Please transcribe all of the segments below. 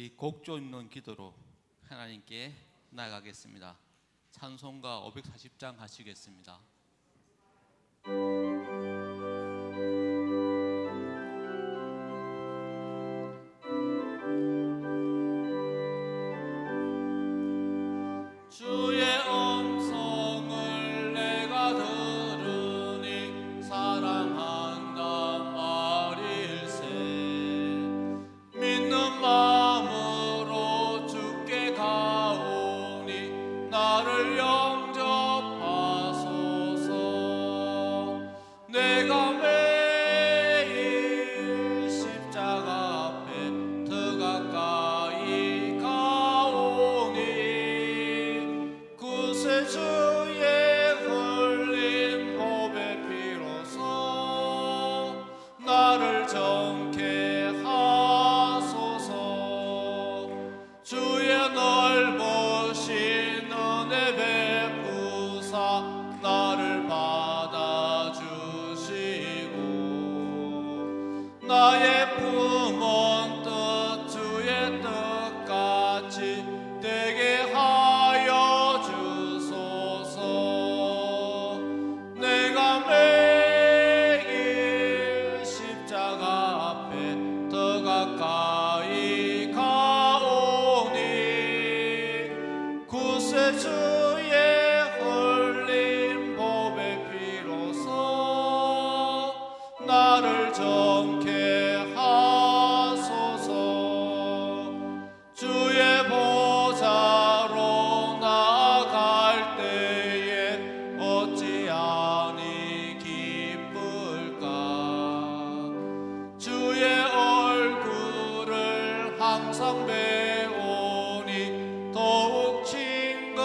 우리 곡조 있는 기도로 하나님께 나아가겠습니다. 찬송가 540장 하시겠습니다. 주의 음성을 내가 들으니 사랑한단 말일세. 믿는 마음으로 주께 가오니 나를 영접하소서. 내가 매일 십자가 앞에 더 가까이 가오니 구세 주의 흘린 보배 피로써 나를 정케 하소서. 주의 넓으신 은혜 베푸사 나를 받아주시고 나의 품은 뜻 주의 뜻같이 되게 하여 주소서. 내가 매일 십자가 앞에 더 가까이 가오니 구세 주의 흘린 보배 피로써 나를 정케 하소서. 주의 보좌로 나아갈 때에 어찌하니 기쁠까. 주의 얼굴을 항상 배우니 더욱 친근합니다.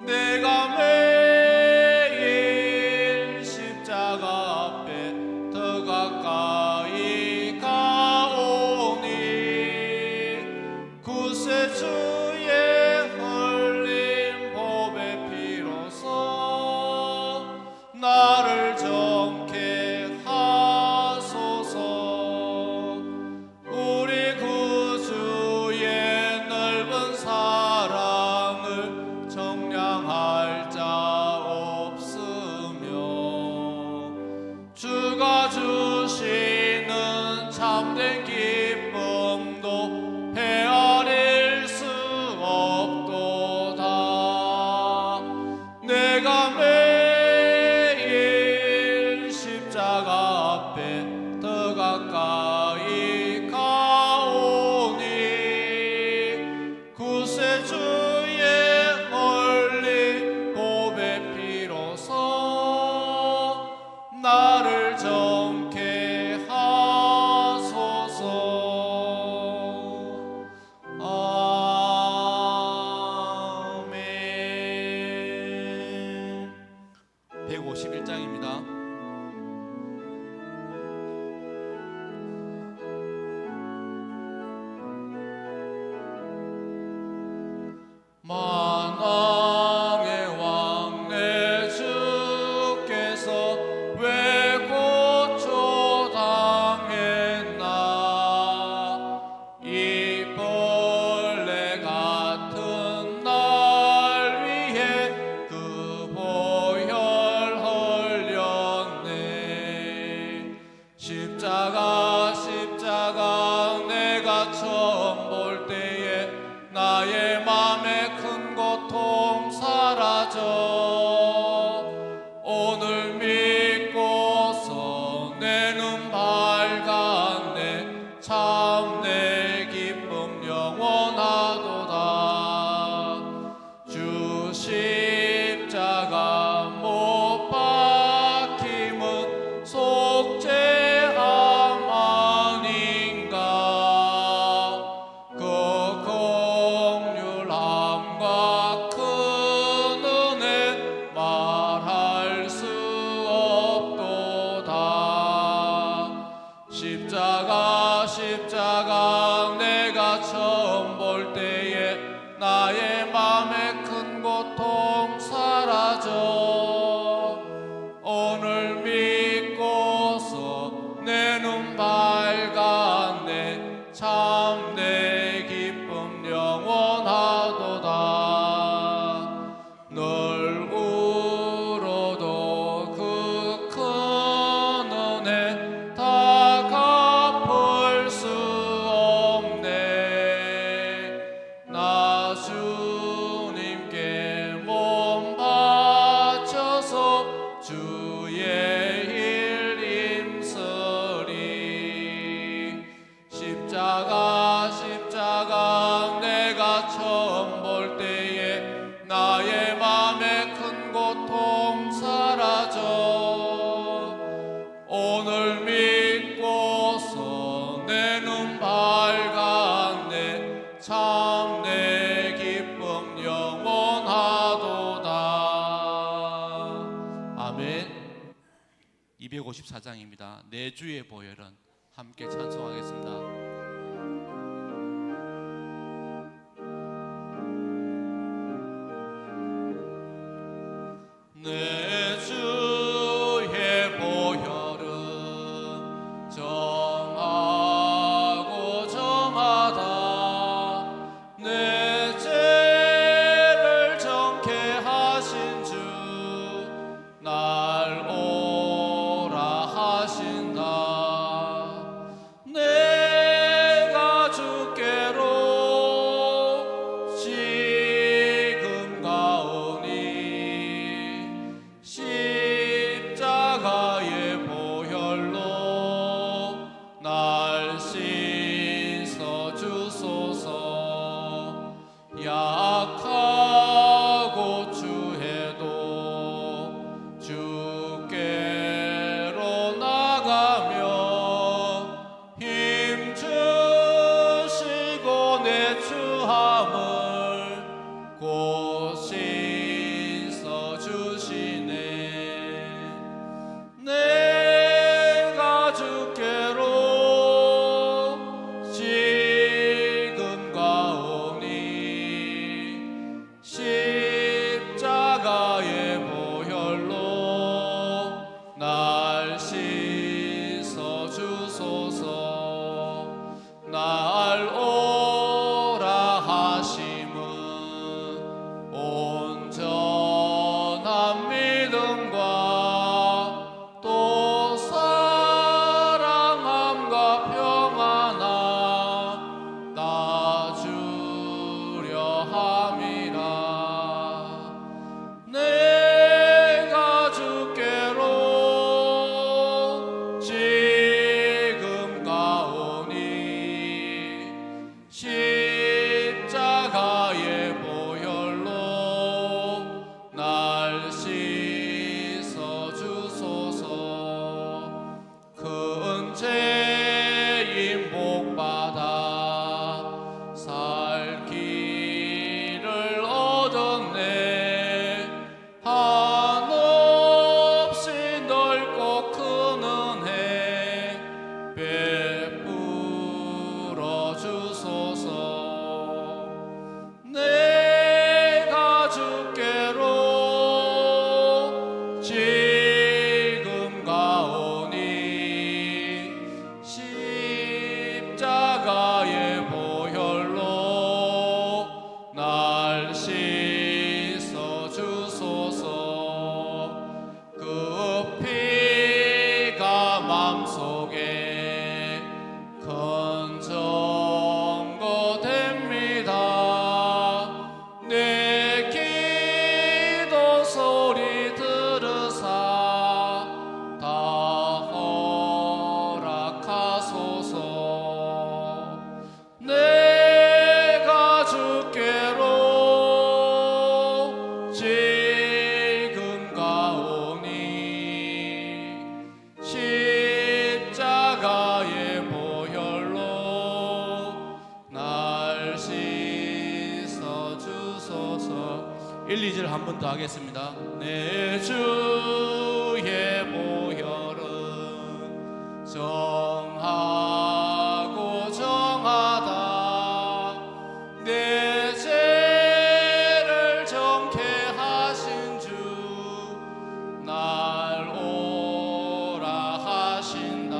내가 매일 십자가 앞에 더 가까이 가오니 구세 주의 흘린 보배 피로써 나를 정케 하소서. 우리 구주의 넓은 사랑을 정량할 자 없으며 주가 주시는 참된 기쁨도 헤아릴 수 없도다. 내가 매일 십자가 앞에 더 가까이 가오니 구세 주의 흘린 보배 피로써 나를 정케 하소서. 아멘. 151장입니다. 만왕의 왕 내 주께서 왜 고초당했나. 이 벌레 같은 날 위해 그 보혈 흘렸네. 십자가 십자가 내가 처음 볼 때에 나의 맘에 큰 고통 사라져. 오늘 믿고서 내 눈 밝았네. 참 내 기쁨 영원하도다. 주 십자가 못 박힘은 속죄함 아닌가. 그 긍휼함과 큰 은혜 말할 수 없도다. 십자가 십자가 내가 처음 볼 때에 나의 맘에 큰 고통 사라져. 오늘 믿고서 내 눈 밝아 십자가 내가 처음 볼 때에 나의 맘에 큰 고통 사라져 오늘 믿고서 내 눈 밝았네 참 내 기쁨 영원하도다. 아멘. 254장입니다. 내 주의 보혈은 함께 찬송하겠습니다. 내 주의 보혈은 정하고 정하다 내 죄를 정케 하신 주 날 오라 하신다. 내가 주께로 지금 가오니 십자가의 보혈로 날 씻어 주소서. 약하고 추해도 주께로 나가며 힘 주시고 내 추함을 곧 씻어 주시네. 내가 주께로 지금 가오니 십자가의 보혈로 날 씻어 주소서. 날 오라 하심은 온전한 믿음과 또 사랑함과 평안함 나 주려 함이라. 내가 주께로 지금 가오니 십자가의 보혈로 날 씻어 주소서. 큰 죄인 복받아 살 길을 얻었네. 한없이 넓고 큰 은혜 베풀어 주소서. 내가 주께로 지금 가오니 십자가의 보혈로 날 씻어 주소서. 그 피가 맘속에 큰 증거 됩니다. 내 기도 소리 들으사 다 허락하소서. 내가 주께로 지금 가오니 십자가의 보혈로 날 씻어 주소서. 1, 2절 한 번 더 하겠습니다. 내 주의 보혈은 정하고 정하다 내 죄를 정케 하신 주 날 오라 하신다.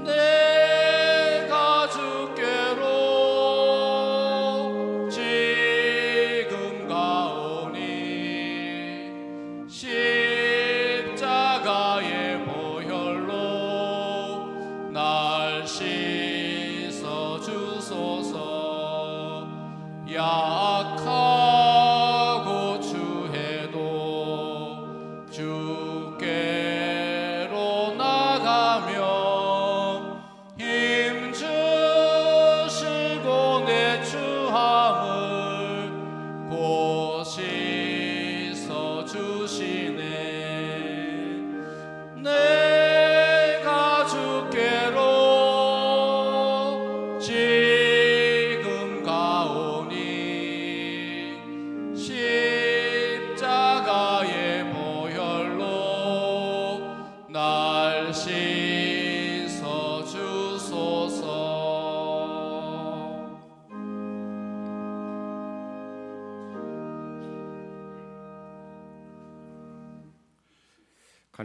내가 주께로 지금 가오니 십자가의 보혈로 날 씻어 주소서. 약하고 추해도 주께로 나가며 힘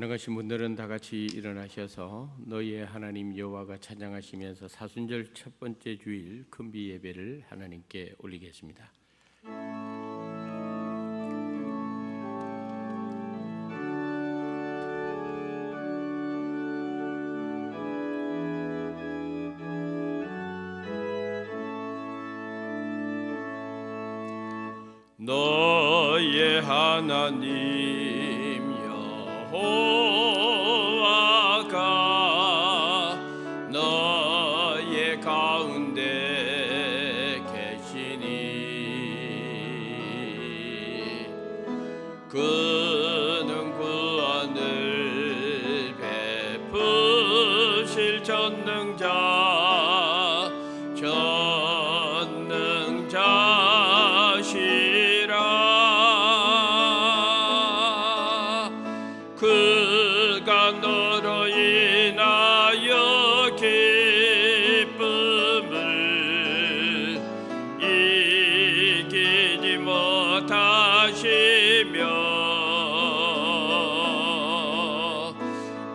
가능하신 분들은 다 같이 일어나셔서 너희의 하나님 여호와가 찬양하시면서 사순절 첫 번째 주일 금비 예배를 하나님께 올리겠습니다. 너의 하나님 여호와가 너의 가운데 계시니 그는 구원을 베푸실 전능자시라. 그가 너로 인하여 기쁨을 이기지 못하시며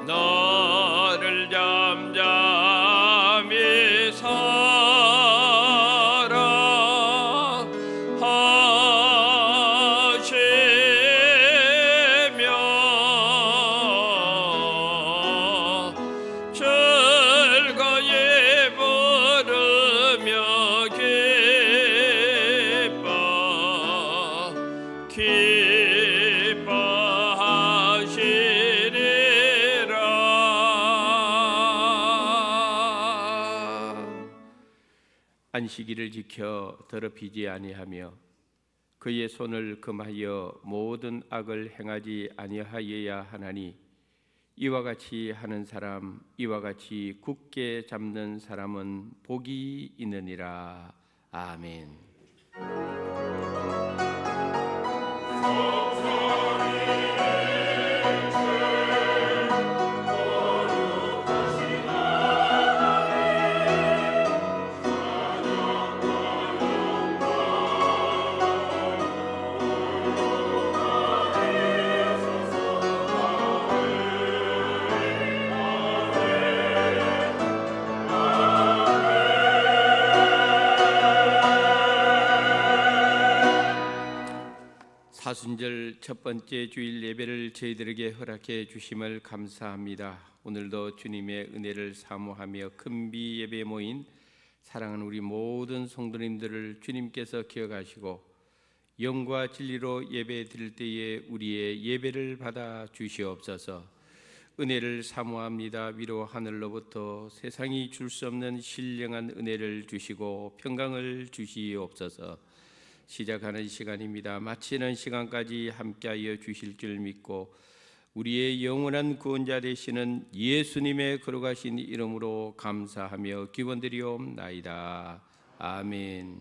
너를 잠잠히 즐거이 부르며 기뻐하시리라. 안식일을 지켜 더럽히지 아니하며 그의 손을 금하여 모든 악을 행하지 아니하여야 하나니 이와 같이 하는 사람, 이와 같이 굳게 잡는 사람은 복이 있느니라. 아멘. 사순절 첫 번째 주일 예배를 저희들에게 허락해 주심을 감사합니다. 오늘도 주님의 은혜를 사모하며 금비 예배에 모인 사랑하는 우리 모든 성도님들을 주님께서 기억하시고 영과 진리로 예배 드릴 때에 우리의 예배를 받아 주시옵소서. 은혜를 사모합니다. 위로 하늘로부터 세상이 줄 수 없는 신령한 은혜를 주시고 평강을 주시옵소서. 시작하는 시간입니다. 마치는 시간까지 함께하여 주실 줄 믿고 우리의 영원한 구원자 되시는 예수님의 거룩하신 이름으로 감사하며 기원드리옵나이다. 아멘.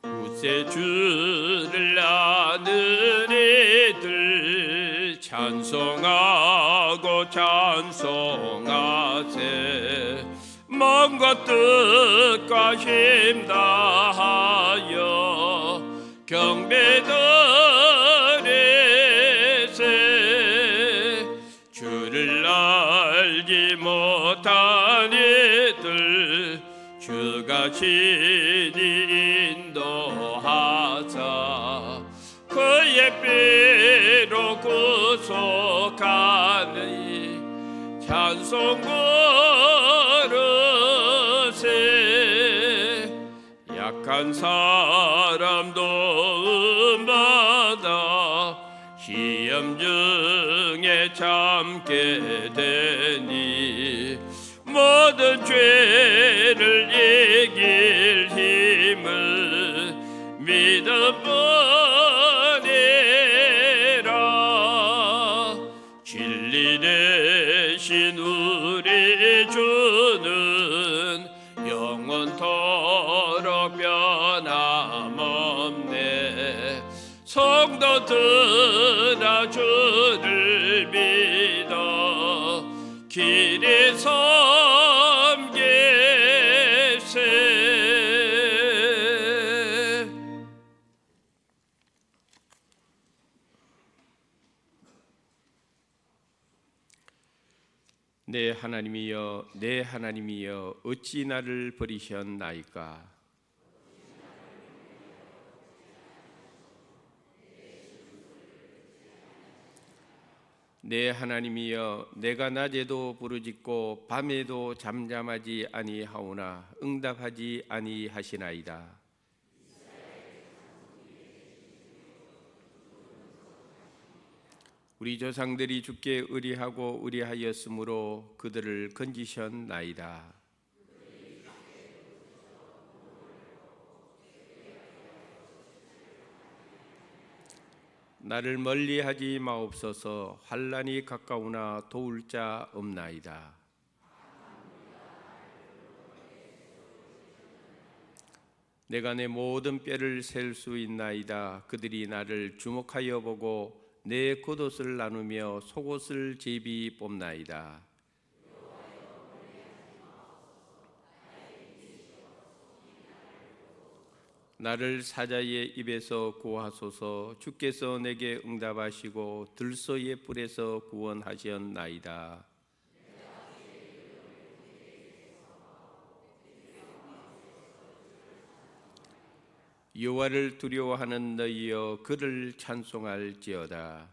구세주를 아는 이들 찬송하고 찬송하세. 먼 것뜻과 힘 다하여 경배드리세. 주를 알지 못한 이들 주가 친히 인도하사 그의 피로 구속하니 찬송 부르세. 약한 사람도 음받아 시험 중에 참게 되니 모든 죄를 이길 힘을 믿어보니라. 진리 대신 우리 주는 영원토록 변함없네. 성도들아 주를 믿어 길이 섬기세. 내 하나님이여 내 하나님이여 어찌 나를 버리셨나이까. 내 하나님이여 내가 낮에도 부르짖고 밤에도 잠잠하지 아니하오나 응답하지 아니하시나이다. 우리 조상들이 주께 의리하고 의리하였으므로 그들을 건지셨나이다. 나를 멀리하지 마옵소서. 환난이 가까우나 도울 자 없나이다. 내가 내 모든 뼈를 셀 수 있나이다. 그들이 나를 주목하여 보고 내 겉옷을 나누며 속옷을 제비 뽑나이다. 나를 사자의 입에서 구하소서. 주께서 내게 응답하시고 들소의 뿔에서 구원하셨나이다. 여호와를 두려워하는 너희여 그를 찬송할지어다.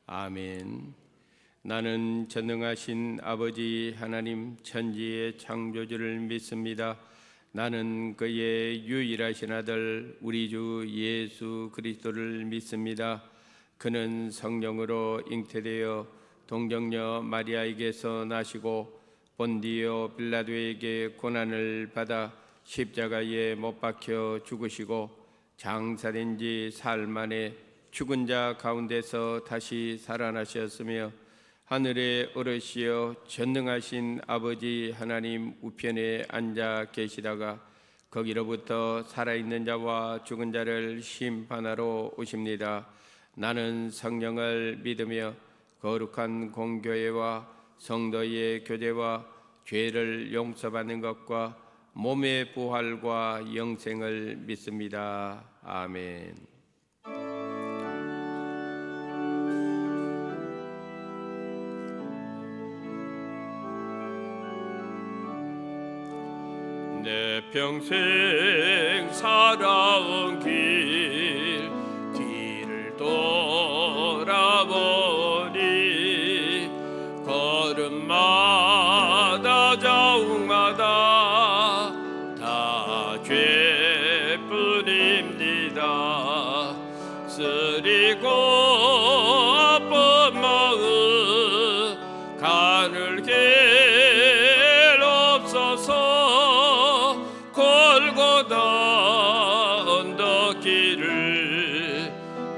아멘. 나는 전능하신 아버지 하나님 천지의 창조주를 믿습니다. 나는 그의 유일하신 아들 우리 주 예수 그리스도를 믿습니다. 그는 성령으로 잉태되어 동정녀 마리아에게서 나시고 본디오 빌라도에게 고난을 받아 십자가에 못 박혀 죽으시고 장사된 지 사흘 만에 죽은 자 가운데서 다시 살아나셨으며 하늘에 오르시어 전능하신 아버지 하나님 우편에 앉아 계시다가 거기로부터 살아있는 자와 죽은 자를 심판하러 오십니다. 나는 성령을 믿으며 거룩한 공교회와 성도의 교제와 죄를 용서받는 것과 몸의 부활과 영생을 믿습니다. 아멘. 내 평생 살아온 뒤를 돌아보니 걸음마다 자욱마다 다 죄뿐입니다. 쓰리고 아픈 마음 가늘게 없어서 골고다 언덕길을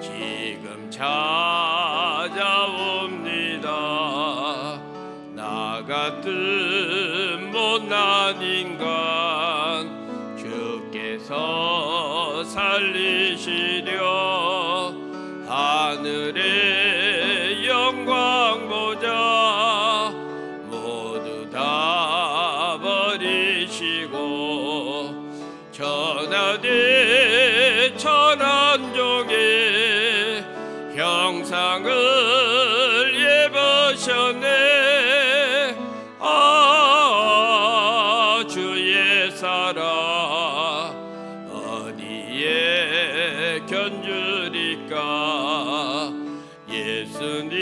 지금 찾아옵니다. 나 같은 못난 인간 주께서 살리시려 하늘의 영광 보자 모두 다 버리시고 천하대 천한종의 형상을 입으셨네. 아 주의 사랑 어디에 견주리까. 예수님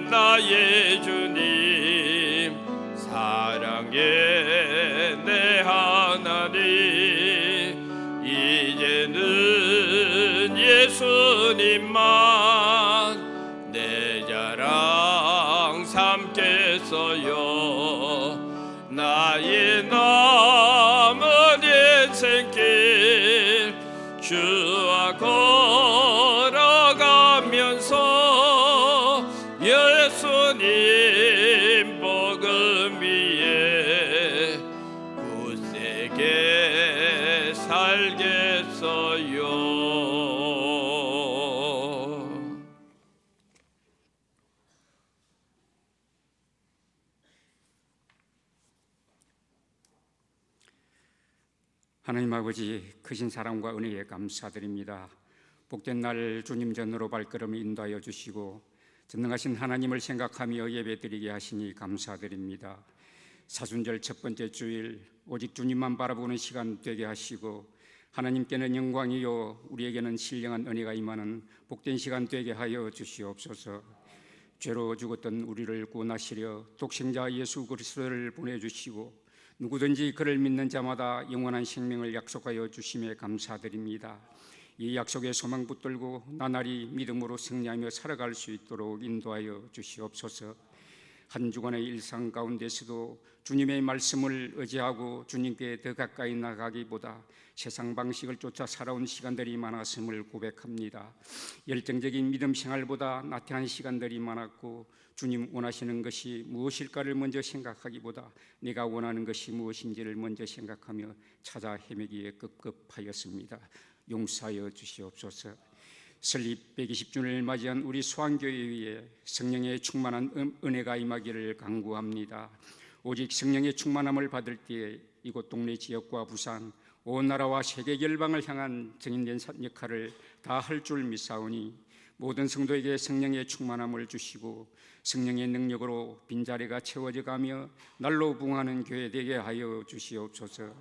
나의 주님 사랑의 내 하나님 이제는 예수님만 내 자랑 삼겠어요. 나의 남은 인생길 주와 걸어가면서 예수님 복음 위에 굳세게 살겠어요. 하나님 아버지, 크신 사랑과 은혜에 감사드립니다. 복된 날 주님 전으로 발걸음을 인도하여 주시고 전능하신 하나님을 생각하며 예배드리게 하시니 감사드립니다. 사순절 첫 번째 주일 오직 주님만 바라보는 시간 되게 하시고 하나님께는 영광이요 우리에게는 신령한 은혜가 임하는 복된 시간 되게 하여 주시옵소서. 죄로 죽었던 우리를 구원하시려 독생자 예수 그리스도를 보내주시고 누구든지 그를 믿는 자마다 영원한 생명을 약속하여 주심에 감사드립니다. 이 약속의 소망 붙들고 나날이 믿음으로 승리하며 살아갈 수 있도록 인도하여 주시옵소서. 한 주간의 일상 가운데서도 주님의 말씀을 의지하고 주님께 더 가까이 나가기보다 세상 방식을 쫓아 살아온 시간들이 많았음을 고백합니다. 열정적인 믿음 생활보다 나태한 시간들이 많았고 주님 원하시는 것이 무엇일까를 먼저 생각하기보다 내가 원하는 것이 무엇인지를 먼저 생각하며 찾아 헤매기에 급급하였습니다. 용서하여 주시옵소서. 설립 120주년을 맞이한 우리 소환교회 위에 성령의 충만한 은혜가 임하기를 간구합니다. 오직 성령의 충만함을 받을 때에 이곳 동네 지역과 부산 온 나라와 세계 열방을 향한 증인된 역할을 다 할 줄 믿사오니 모든 성도에게 성령의 충만함을 주시고 성령의 능력으로 빈자리가 채워져 가며 날로 부흥하는 교회 되게 하여 주시옵소서.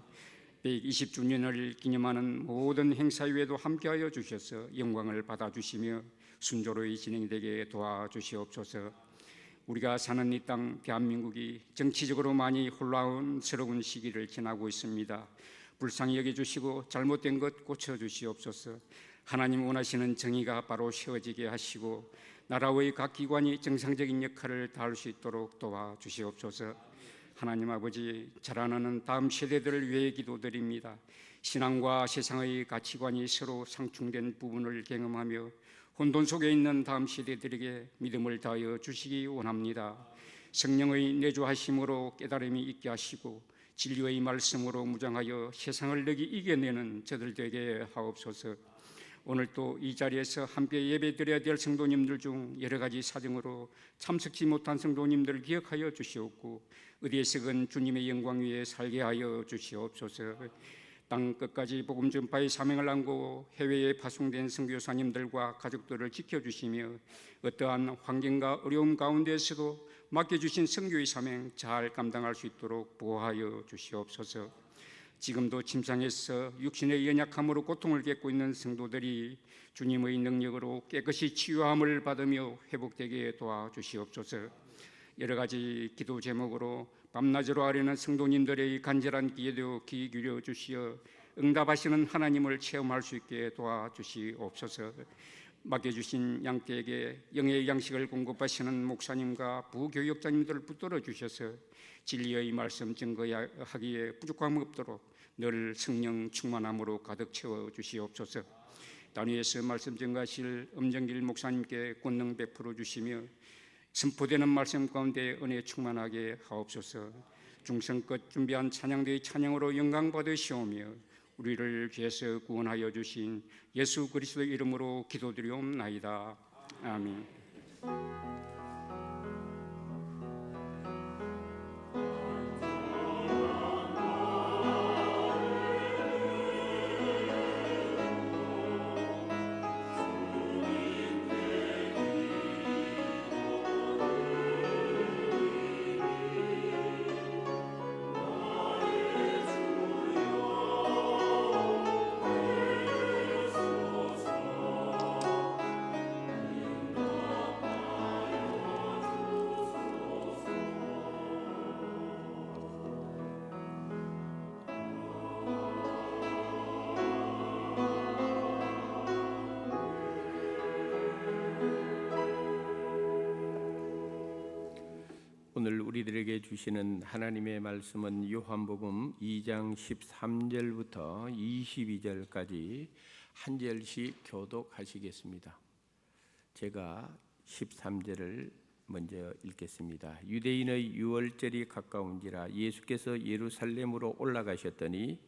120주년을 기념하는 모든 행사 위에도 함께하여 주셔서 영광을 받아주시며 순조로이 진행되게 도와주시옵소서. 우리가 사는 이 땅 대한민국이 정치적으로 많이 혼란스러운 시기를 지나고 있습니다. 불쌍히 여겨주시고 잘못된 것 고쳐주시옵소서. 하나님 원하시는 정의가 바로 세워지게 하시고 나라의 각 기관이 정상적인 역할을 다할 수 있도록 도와주시옵소서. 하나님 아버지, 자라나는 다음 세대들을 위해 기도드립니다. 신앙과 세상의 가치관이 서로 상충된 부분을 경험하며 혼돈 속에 있는 다음 세대들에게 믿음을 다하여 주시기 원합니다. 성령의 내주하심으로 깨달음이 있게 하시고 진리의 말씀으로 무장하여 세상을 너기 이겨내는 저들 되게 하옵소서. 오늘 또 이 자리에서 함께 예배드려야 될 성도님들 중 여러 가지 사정으로 참석치 못한 성도님들을 기억하여 주시옵고 어디에서건 주님의 영광 위에 살게 하여 주시옵소서. 땅 끝까지 복음 전파의 사명을 안고 해외에 파송된 선교사님들과 가족들을 지켜주시며 어떠한 환경과 어려움 가운데에서도 맡겨주신 선교의 사명 잘 감당할 수 있도록 보호하여 주시옵소서. 지금도 침상에서 육신의 연약함으로 고통을 겪고 있는 성도들이 주님의 능력으로 깨끗이 치유함을 받으며 회복되게 도와주시옵소서. 여러 가지 기도 제목으로 밤낮으로 아뢰는 성도님들의 간절한 기에도 귀 기울여 주시어 응답하시는 하나님을 체험할 수 있게 도와주시옵소서. 맡겨주신 양떼에게 영의 양식을 공급하시는 목사님과 부교역자님들을 붙들어 주셔서 진리의 말씀 증거하기에 부족함 없도록 늘 성령 충만함으로 가득 채워 주시옵소서. 단위에서 말씀 증거하실 엄정길 목사님께 권능 베풀어 주시며 선포되는 말씀 가운데 은혜 충만하게 하옵소서. 중성껏 준비한 찬양대의 찬양으로 영광 받으시오며 우리를 죄에서 구원하여 주신 예수 그리스도의 이름으로 기도드리옵나이다. 아멘. 오늘 우리들에게 주시는 하나님의 말씀은 요한복음 2장 13절부터 22절까지 한 절씩 교독하시겠습니다. 제가 13절을 먼저 읽겠습니다. 유대인의 유월절이 가까운지라 예수께서 예루살렘으로 올라가셨더니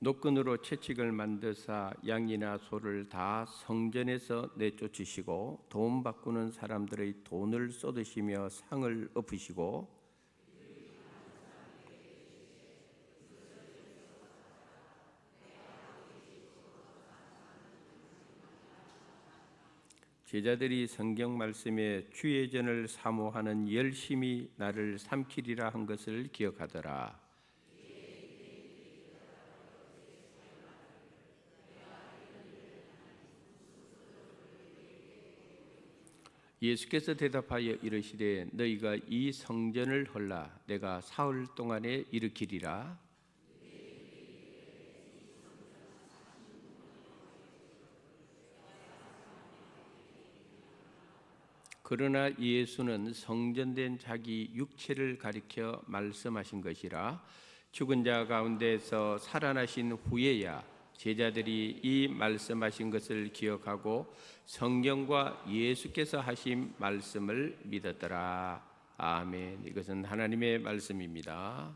노끈으로 채찍을 만드사 양이나 소를 다 성전에서 내쫓으시고 돈 바꾸는 사람들의 돈을 쏟으시며 상을 엎으시고 제자들이 성경 말씀에 주의 전을 사모하는 열심히 나를 삼키리라 한 것을 기억하더라. 예수께서 대답하여 이르시되 너희가 이 성전을 헐라 내가 사흘 동안에 일으키리라. 그러나 예수는 성전된 자기 육체를 가리켜 말씀하신 것이라. 죽은 자 가운데서 살아나신 후에야 제자들이 이 말씀하신 것을 기억하고 성경과 예수께서 하신 말씀을 믿었더라. 아멘. 이것은 하나님의 말씀입니다.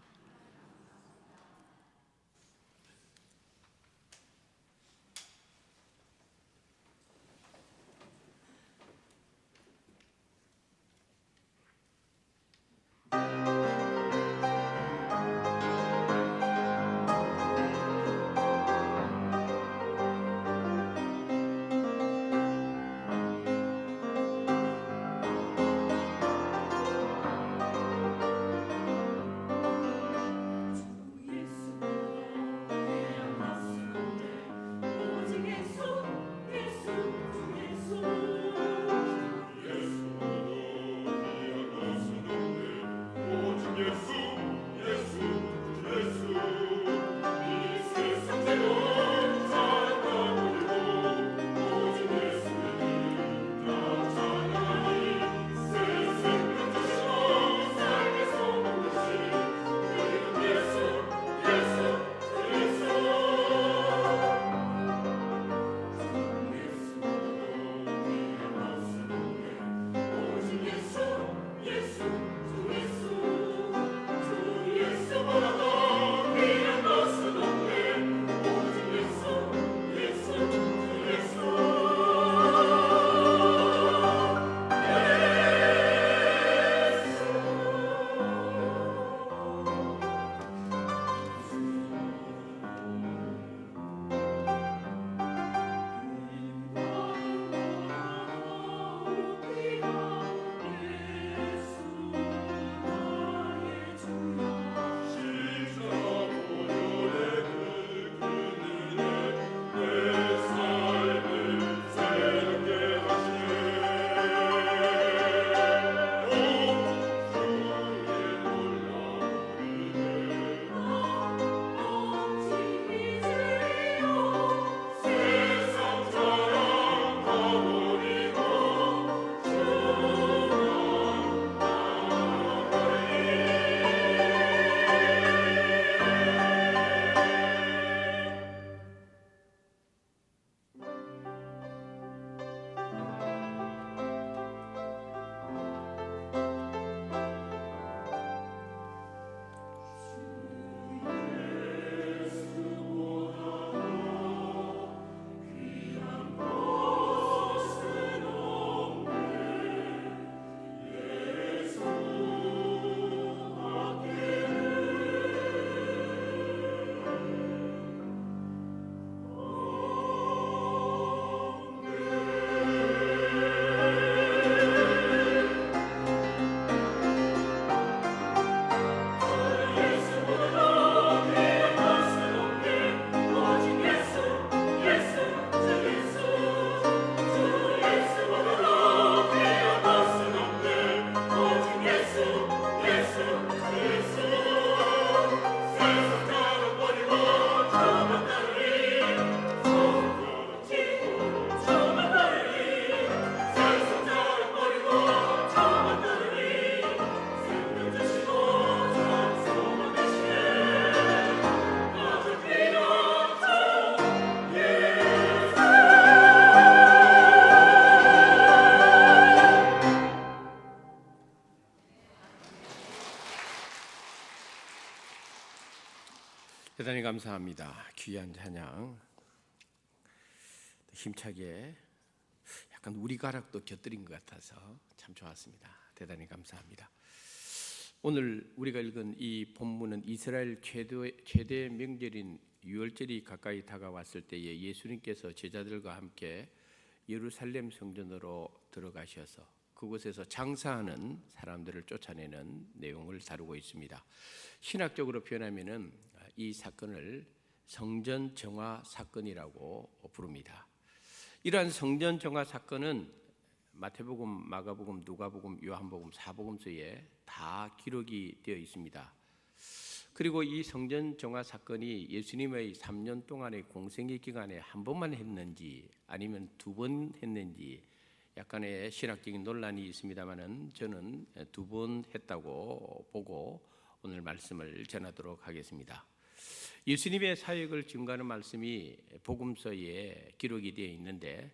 감사합니다. 귀한 찬양 힘차게 약간 우리 가락도 곁들인 것 같아서 참 좋았습니다. 대단히 감사합니다. 오늘 우리가 읽은 이 본문은 이스라엘 최대 명절인 유월절이 가까이 다가왔을 때에 예수님께서 제자들과 함께 예루살렘 성전으로 들어가셔서 그곳에서 장사하는 사람들을 쫓아내는 내용을 다루고 있습니다. 신학적으로 표현하면은 이 사건을 성전 정화 사건이라고 부릅니다. 이러한 성전 정화 사건은 마태복음, 마가복음, 누가복음, 요한복음, 사복음서에 다 기록이 되어 있습니다. 그리고 이 성전 정화 사건이 예수님의 3년 동안의 공생의 기간에 한 번만 했는지 아니면 2번 했는지 약간의 신학적인 논란이 있습니다만은 저는 2번 했다고 보고 오늘 말씀을 전하도록 하겠습니다. 예수님의 사역을 증거하는 말씀이 복음서에 기록이 되어 있는데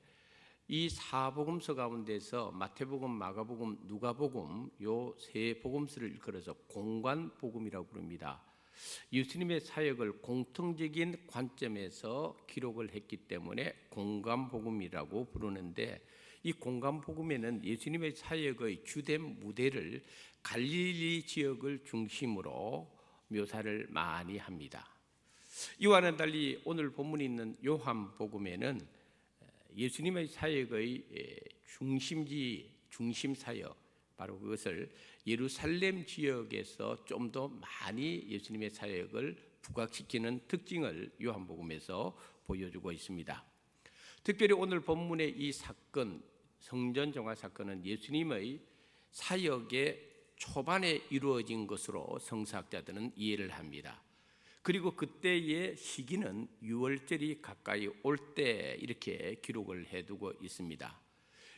이 4복음서 가운데서 마태복음, 마가복음, 누가복음 요 세 복음서를 일컬어서 공관복음이라고 부릅니다. 예수님의 사역을 공통적인 관점에서 기록을 했기 때문에 공관복음이라고 부르는데 이 공관복음에는 예수님의 사역의 주된 무대를 갈릴리 지역을 중심으로 묘사를 많이 합니다. 이와는 달리 오늘 본문에 있는 요한복음에는 예수님의 사역의 중심지, 중심 사역 바로 그것을 예루살렘 지역에서 좀 더 많이 예수님의 사역을 부각시키는 특징을 요한복음에서 보여주고 있습니다. 특별히 오늘 본문의 이 사건, 성전 정화 사건은 예수님의 사역의 초반에 이루어진 것으로 성서학자들은 이해를 합니다. 그리고 그때의 시기는 유월절이 가까이 올 때 이렇게 기록을 해두고 있습니다.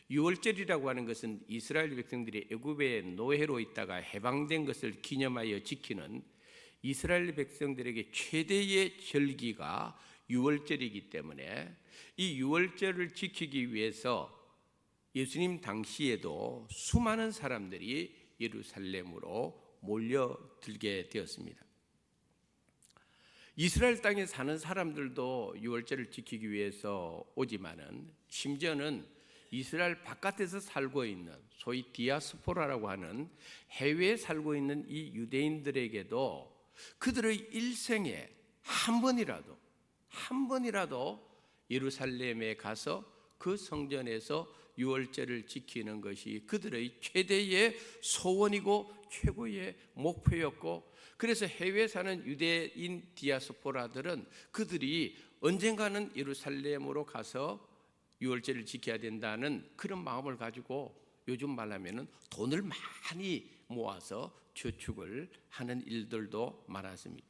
유월절이라고 하는 것은 이스라엘 백성들이 애굽의 노예로 있다가 해방된 것을 기념하여 지키는 이스라엘 백성들에게 최대의 절기가 유월절이기 때문에 이 유월절을 지키기 위해서 예수님 당시에도 수많은 사람들이 예루살렘으로 몰려들게 되었습니다. 이스라엘 땅에 사는 사람들도 유월절을 지키기 위해서 오지만은 심지어는 이스라엘 바깥에서 살고 있는 소위 디아스포라라고 하는 해외에 살고 있는 이 유대인들에게도 그들의 일생에 한 번이라도 예루살렘에 가서 그 성전에서 유월절을 지키는 것이 그들의 최대의 소원이고 최고의 목표였고, 그래서 해외에 사는 유대인 디아스포라들은 그들이 언젠가는 예루살렘으로 가서 유월절을 지켜야 된다는 그런 마음을 가지고 요즘 말하면은 돈을 많이 모아서 저축을 하는 일들도 많았습니다.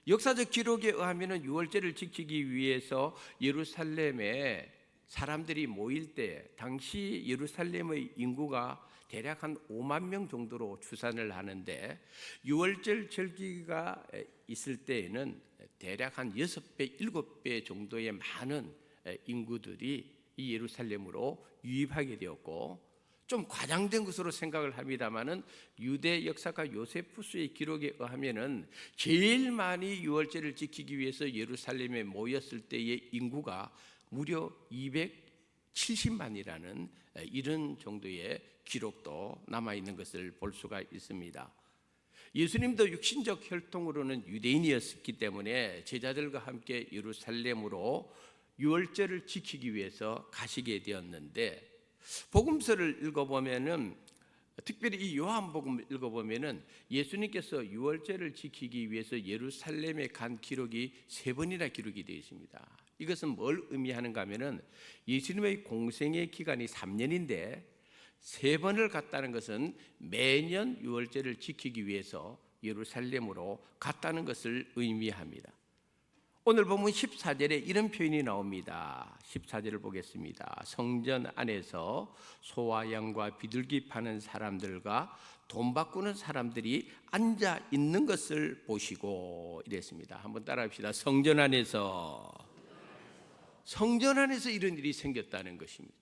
역사적 기록에 의하면은 유월절을 지키기 위해서 예루살렘에 사람들이 모일 때 당시 예루살렘의 인구가 대략 한 5만 명 정도로 추산을 하는데 유월절 절기가 있을 때에는 대략 한 6배, 7배 정도의 많은 인구들이 이 예루살렘으로 유입하게 되었고, 좀 과장된 것으로 생각을 합니다마는 유대 역사가 요세푸스의 기록에 의하면은 제일 많이 유월절을 지키기 위해서 예루살렘에 모였을 때의 인구가 무려 270만이라는 이런 정도의 기록도 남아있는 것을 볼 수가 있습니다. 예수님도 육신적 혈통으로는 유대인이었기 때문에 제자들과 함께 예루살렘으로 유월절을 지키기 위해서 가시게 되었는데, 복음서를 읽어보면은 특별히 이 요한복음을 읽어보면은 예수님께서 유월절을 지키기 위해서 예루살렘에 간 기록이 3번이나 기록이 되어 있습니다. 이것은 뭘 의미하는가 하면은 예수님의 공생의 기간이 3년인데 3번을 갔다는 것은 매년 유월절을 지키기 위해서 예루살렘으로 갔다는 것을 의미합니다. 오늘 보면 14절에 이런 표현이 나옵니다. 14절을 보겠습니다. 성전 안에서 소와 양과 비둘기 파는 사람들과 돈 바꾸는 사람들이 앉아 있는 것을 보시고 이랬습니다. 한번 따라합시다. 성전 안에서 이런 일이 생겼다는 것입니다.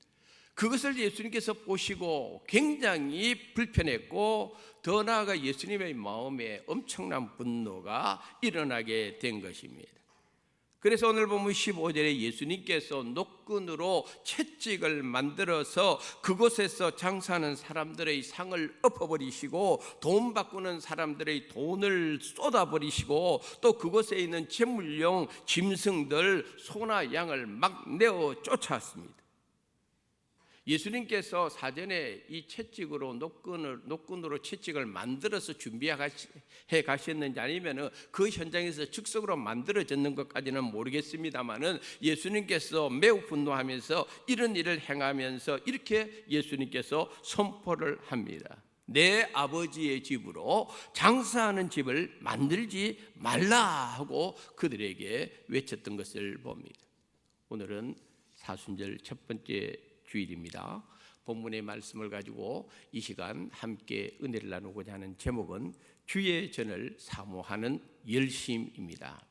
그것을 예수님께서 보시고 굉장히 불편했고, 더 나아가 예수님의 마음에 엄청난 분노가 일어나게 된 것입니다. 그래서 오늘 보면 15절에 예수님께서 노끈으로 채찍을 만들어서 그곳에서 장사하는 사람들의 상을 엎어버리시고, 돈 바꾸는 사람들의 돈을 쏟아버리시고, 또 그곳에 있는 제물용 짐승들 소나 양을 막 내어 쫓아왔습니다. 예수님께서 사전에 이 채찍으로 노끈으로 채찍을 만들어서 준비해 가셨는지 아니면 그 현장에서 즉석으로 만들어졌는 것까지는 모르겠습니다만은, 예수님께서 매우 분노하면서 이런 일을 행하면서 이렇게 예수님께서 선포를 합니다. 내 아버지의 집으로 장사하는 집을 만들지 말라 하고 그들에게 외쳤던 것을 봅니다. 오늘은 사순절 첫 번째 주일입니다. 본문의 말씀을 가지고 이 시간 함께 은혜를 나누고자 하는 제목은 주의 전을 사모하는 열심입니다.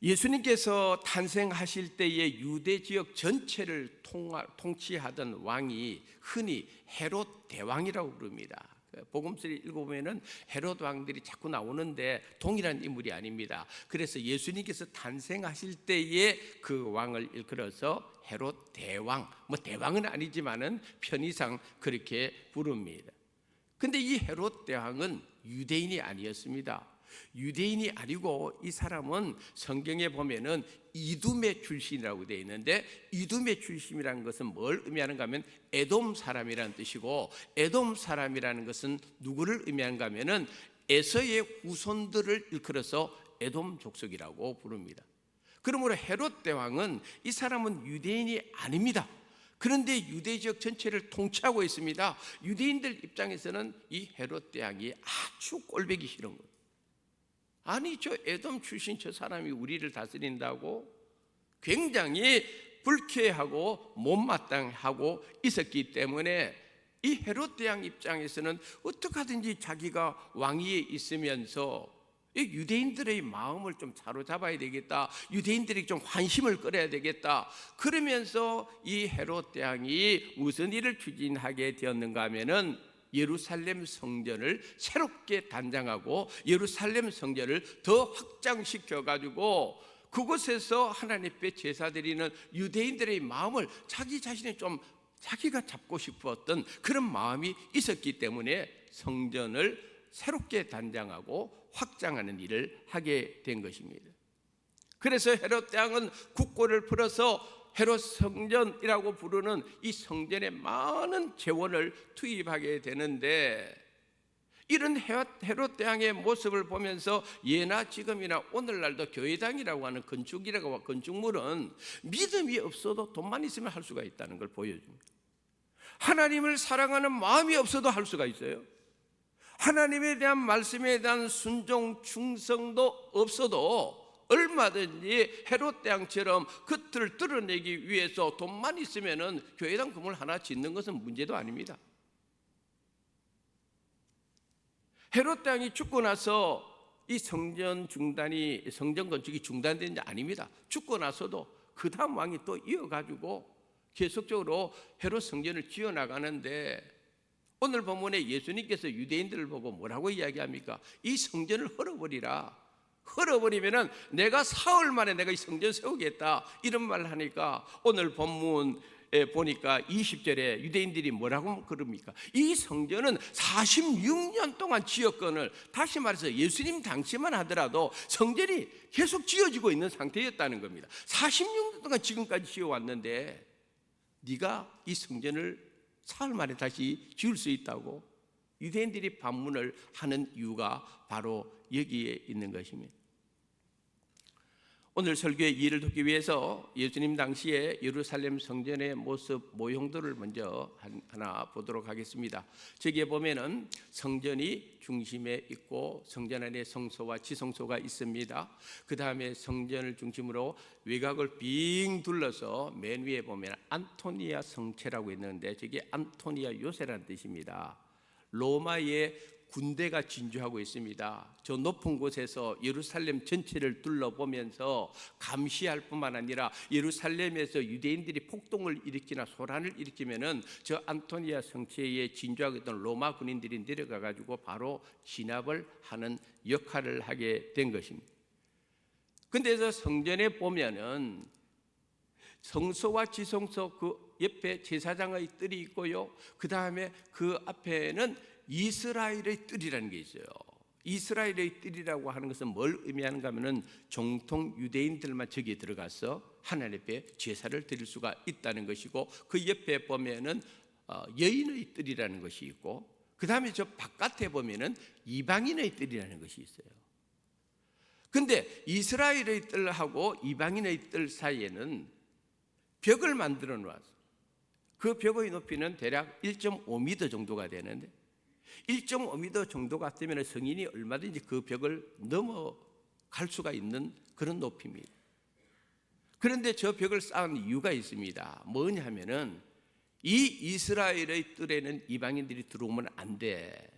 예수님께서 탄생하실 때의 유대 지역 전체를 통치하던 왕이 흔히 헤롯 대왕이라고 부릅니다. 복음서를 읽어보면 헤롯 왕들이 자꾸 나오는데 동일한 인물이 아닙니다. 그래서 예수님께서 탄생하실 때의 그 왕을 일컬어서 헤롯 대왕, 대왕은 아니지만은 편의상 그렇게 부릅니다. 근데 이 헤롯 대왕은 유대인이 아니었습니다. 유대인이 아니고 이 사람은 성경에 보면은 이두메 출신이라고 되어 있는데, 이두메 출신이라는 것은 뭘 의미하는가 하면 에돔 사람이라는 뜻이고, 에돔 사람이라는 것은 누구를 의미하는가 하면은 에서의 후손들을 일컬어서 에돔 족속이라고 부릅니다. 그러므로 헤롯 대왕은 이 사람은 유대인이 아닙니다. 그런데 유대 지역 전체를 통치하고 있습니다. 유대인들 입장에서는 이 헤롯 대왕이 아주 꼴보기 싫은 거예요. 아니, 저 에돔 출신 저 사람이 우리를 다스린다고 굉장히 불쾌하고 못마땅하고 있었기 때문에 이 헤롯 대왕 입장에서는 어떻게 하든지 자기가 왕위에 있으면서 유대인들의 마음을 좀 사로잡아야 되겠다, 유대인들이 좀 관심을 끌어야 되겠다. 그러면서 이 헤롯 대왕이 무슨 일을 추진하게 되었는가 하면은 예루살렘 성전을 새롭게 단장하고 예루살렘 성전을 더 확장시켜 가지고 그곳에서 하나님 앞에 제사 드리는 유대인들의 마음을 자기 자신이 좀 자기가 잡고 싶었던 그런 마음이 있었기 때문에 성전을 새롭게 단장하고 확장하는 일을 하게 된 것입니다. 그래서 헤롯 대왕은 국고를 풀어서 헤롯 성전이라고 부르는 이 성전에 많은 재원을 투입하게 되는데, 이런 헤롯 대왕의 모습을 보면서 예나 지금이나 오늘날도 교회당이라고 하는 건축물은 믿음이 없어도 돈만 있으면 할 수가 있다는 걸 보여줍니다. 하나님을 사랑하는 마음이 없어도 할 수가 있어요. 하나님에 대한 말씀에 대한 순종 충성도 없어도 얼마든지 헤롯 대왕처럼 겉을 뚫어내기 위해서 돈만 있으면은 교회당 건물 하나 짓는 것은 문제도 아닙니다. 헤롯 대왕이 죽고 나서 이 성전 건축이 중단된 게 아닙니다. 죽고 나서도 그 다음 왕이 또 이어가지고 계속적으로 헤롯 성전을 지어 나가는데, 오늘 본문에 예수님께서 유대인들을 보고 뭐라고 이야기합니까? 이 성전을 헐어버리라. 헐어버리면은 내가 사흘 만에 내가 이 성전 세우겠다, 이런 말을 하니까 오늘 본문에 보니까 20절에 유대인들이 뭐라고 그럽니까? 이 성전은 46년 동안 지었건을, 다시 말해서 예수님 당시만 하더라도 성전이 계속 지어지고 있는 상태였다는 겁니다. 46년 동안 지금까지 지어왔는데 네가 이 성전을 사흘 만에 다시 지을 수 있다고? 유대인들이 반문을 하는 이유가 바로 여기에 있는 것입니다. 오늘 설교의 이해를 돕기 위해서 예수님 당시에 예루살렘 성전의 모습 모형들을 먼저 하나 보도록 하겠습니다. 저기에 보면은 성전이 중심에 있고 성전 안에 성소와 지성소가 있습니다. 그 다음에 성전을 중심으로 외곽을 빙 둘러서 맨 위에 보면 안토니아 성체라고 있는데 저게 안토니아 요새라는 뜻입니다. 로마의 군대가 진주하고 있습니다. 저 높은 곳에서 예루살렘 전체를 둘러보면서 감시할 뿐만 아니라 예루살렘에서 유대인들이 폭동을 일으키나 소란을 일으키면은 저 안토니아 성체에 진주하고 있던 로마 군인들이 내려가 가지고 바로 진압을 하는 역할을 하게 된 것입니다. 근데 저 성전에 보면은 성소와 지성소 그 옆에 제사장의 뜰이 있고요. 그 다음에 그 앞에는 이스라엘의 뜰이라는 게 있어요. 이스라엘의 뜰이라고 하는 것은 뭘 의미하는가 하면은 정통 유대인들만 저기에 들어가서 하나님 앞에 제사를 드릴 수가 있다는 것이고, 그 옆에 보면은 여인의 뜰이라는 것이 있고, 그 다음에 저 바깥에 보면은 이방인의 뜰이라는 것이 있어요. 근데 이스라엘의 뜰하고 이방인의 뜰 사이에는 벽을 만들어 놓았어요. 그 벽의 높이는 대략 1.5m 정도가 되는데 1.5m 정도가 되면 성인이 얼마든지 그 벽을 넘어갈 수가 있는 그런 높이입니다. 그런데 저 벽을 쌓은 이유가 있습니다. 뭐냐 하면은 이 이스라엘의 뜰에는 이방인들이 들어오면 안 돼.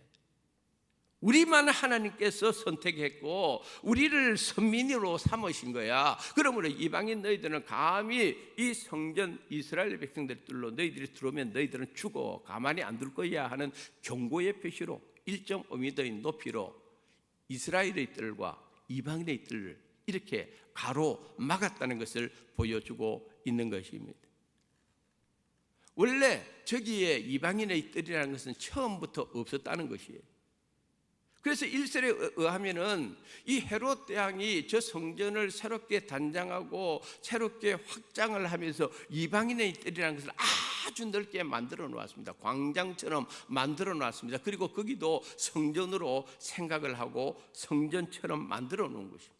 우리만 하나님께서 선택했고 우리를 선민으로 삼으신 거야. 그러므로 이방인 너희들은 감히 이 성전 이스라엘 백성들 뜰로 너희들이 들어오면 너희들은 죽어 가만히 안 둘 거야 하는 경고의 표시로 1.5m의 높이로 이스라엘의 뜰과 이방인의 뜰을 이렇게 가로막았다는 것을 보여주고 있는 것입니다. 원래 저기에 이방인의 뜰이라는 것은 처음부터 없었다는 것이에요. 그래서 1설에 의하면은 이 헤롯 대왕이 저 성전을 새롭게 단장하고 새롭게 확장을 하면서 이방인의 뜰이라는 것을 아주 넓게 만들어 놓았습니다. 광장처럼 만들어 놨습니다. 그리고 거기도 성전으로 생각을 하고 성전처럼 만들어 놓은 것입니다.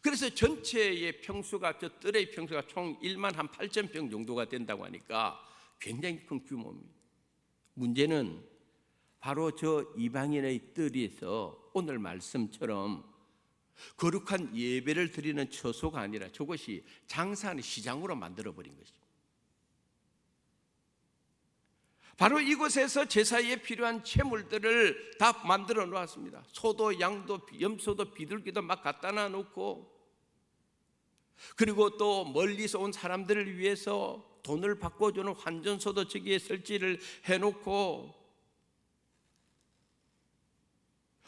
그래서 전체의 평수가 저 뜰의 평수가 총 1만 한 8천 평 정도가 된다고 하니까 굉장히 큰 규모입니다. 문제는 바로 저 이방인의 뜰에서 오늘 말씀처럼 거룩한 예배를 드리는 처소가 아니라 저것이 장사하는 시장으로 만들어버린 것입니다. 바로 이곳에서 제사에 필요한 제물들을 다 만들어 놓았습니다. 소도 양도 염소도 비둘기도 막 갖다 놔놓고, 그리고 또 멀리서 온 사람들을 위해서 돈을 바꿔주는 환전소도 저기에 설치를 해놓고,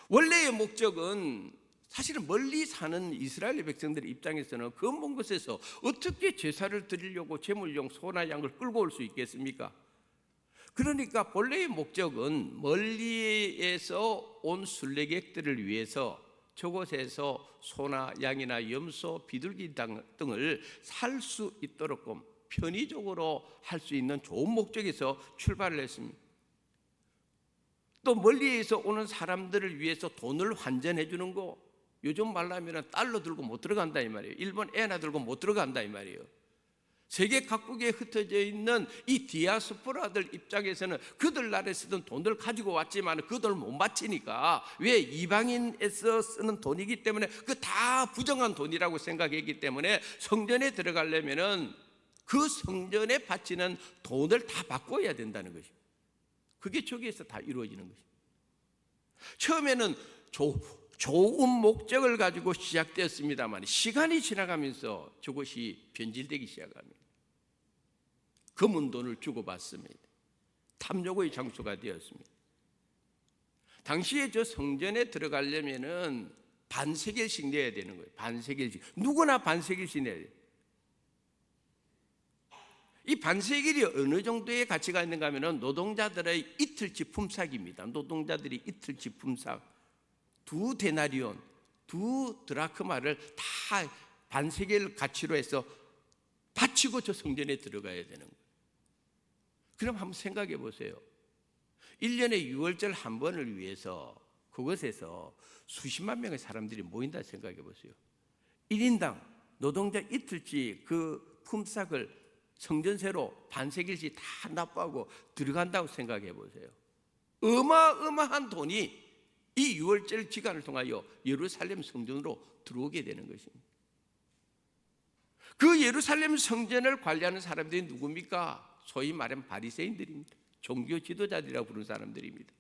원래의 목적은 사실은 멀리 사는 이스라엘 백성들의 입장에서는 그 먼 곳에서 어떻게 제사를 드리려고 제물용 소나 양을 끌고 올 수 있겠습니까? 그러니까 본래의 목적은 멀리에서 온 순례객들을 위해서 저곳에서 소나 양이나 염소, 비둘기 등을 살 수 있도록 편의적으로 할 수 있는 좋은 목적에서 출발을 했습니다. 또 멀리에서 오는 사람들을 위해서 돈을 환전해 주는 거, 요즘 말로 하면 달러 들고 못 들어간다 이 말이에요. 일본 엔화 들고 못 들어간다 이 말이에요. 세계 각국에 흩어져 있는 이 디아스포라들 입장에서는 그들 나라에 쓰던 돈을 가지고 왔지만 그 돈을 못 바치니까, 왜 이방인에서 쓰는 돈이기 때문에 그 다 부정한 돈이라고 생각했기 때문에 성전에 들어가려면은 그 성전에 바치는 돈을 다 바꿔야 된다는 것입니다. 그게 저기에서 다 이루어지는 것입니다. 처음에는 좋은 목적을 가지고 시작되었습니다만 시간이 지나가면서 저것이 변질되기 시작합니다. 검은 돈을 주고받습니다. 탐욕의 장소가 되었습니다. 당시에 저 성전에 들어가려면은 반세겔씩 내야 되는 거예요. 반세겔씩. 누구나 반세겔씩 내야 돼요. 이 반세겔이 어느 정도의 가치가 있는가 하면 노동자들의 이틀치 품삯입니다. 노동자들이 이틀치 품삯 2데나리온, 2드라크마를 다 반세겔 가치로 해서 바치고 저 성전에 들어가야 되는 거예요. 그럼 한번 생각해 보세요. 1년에 6월절 한 번을 위해서 그곳에서 수십만 명의 사람들이 모인다 생각해 보세요. 1인당 노동자 이틀치 그 품삯을 성전세로 반세겔씩 다 납부하고 들어간다고 생각해 보세요. 어마어마한 돈이 이 6월절 기간을 통하여 예루살렘 성전으로 들어오게 되는 것입니다. 그 예루살렘 성전을 관리하는 사람들이 누굽니까? 소위 말하면 바리새인들입니다. 종교 지도자들이라고 부르는 사람들입니다.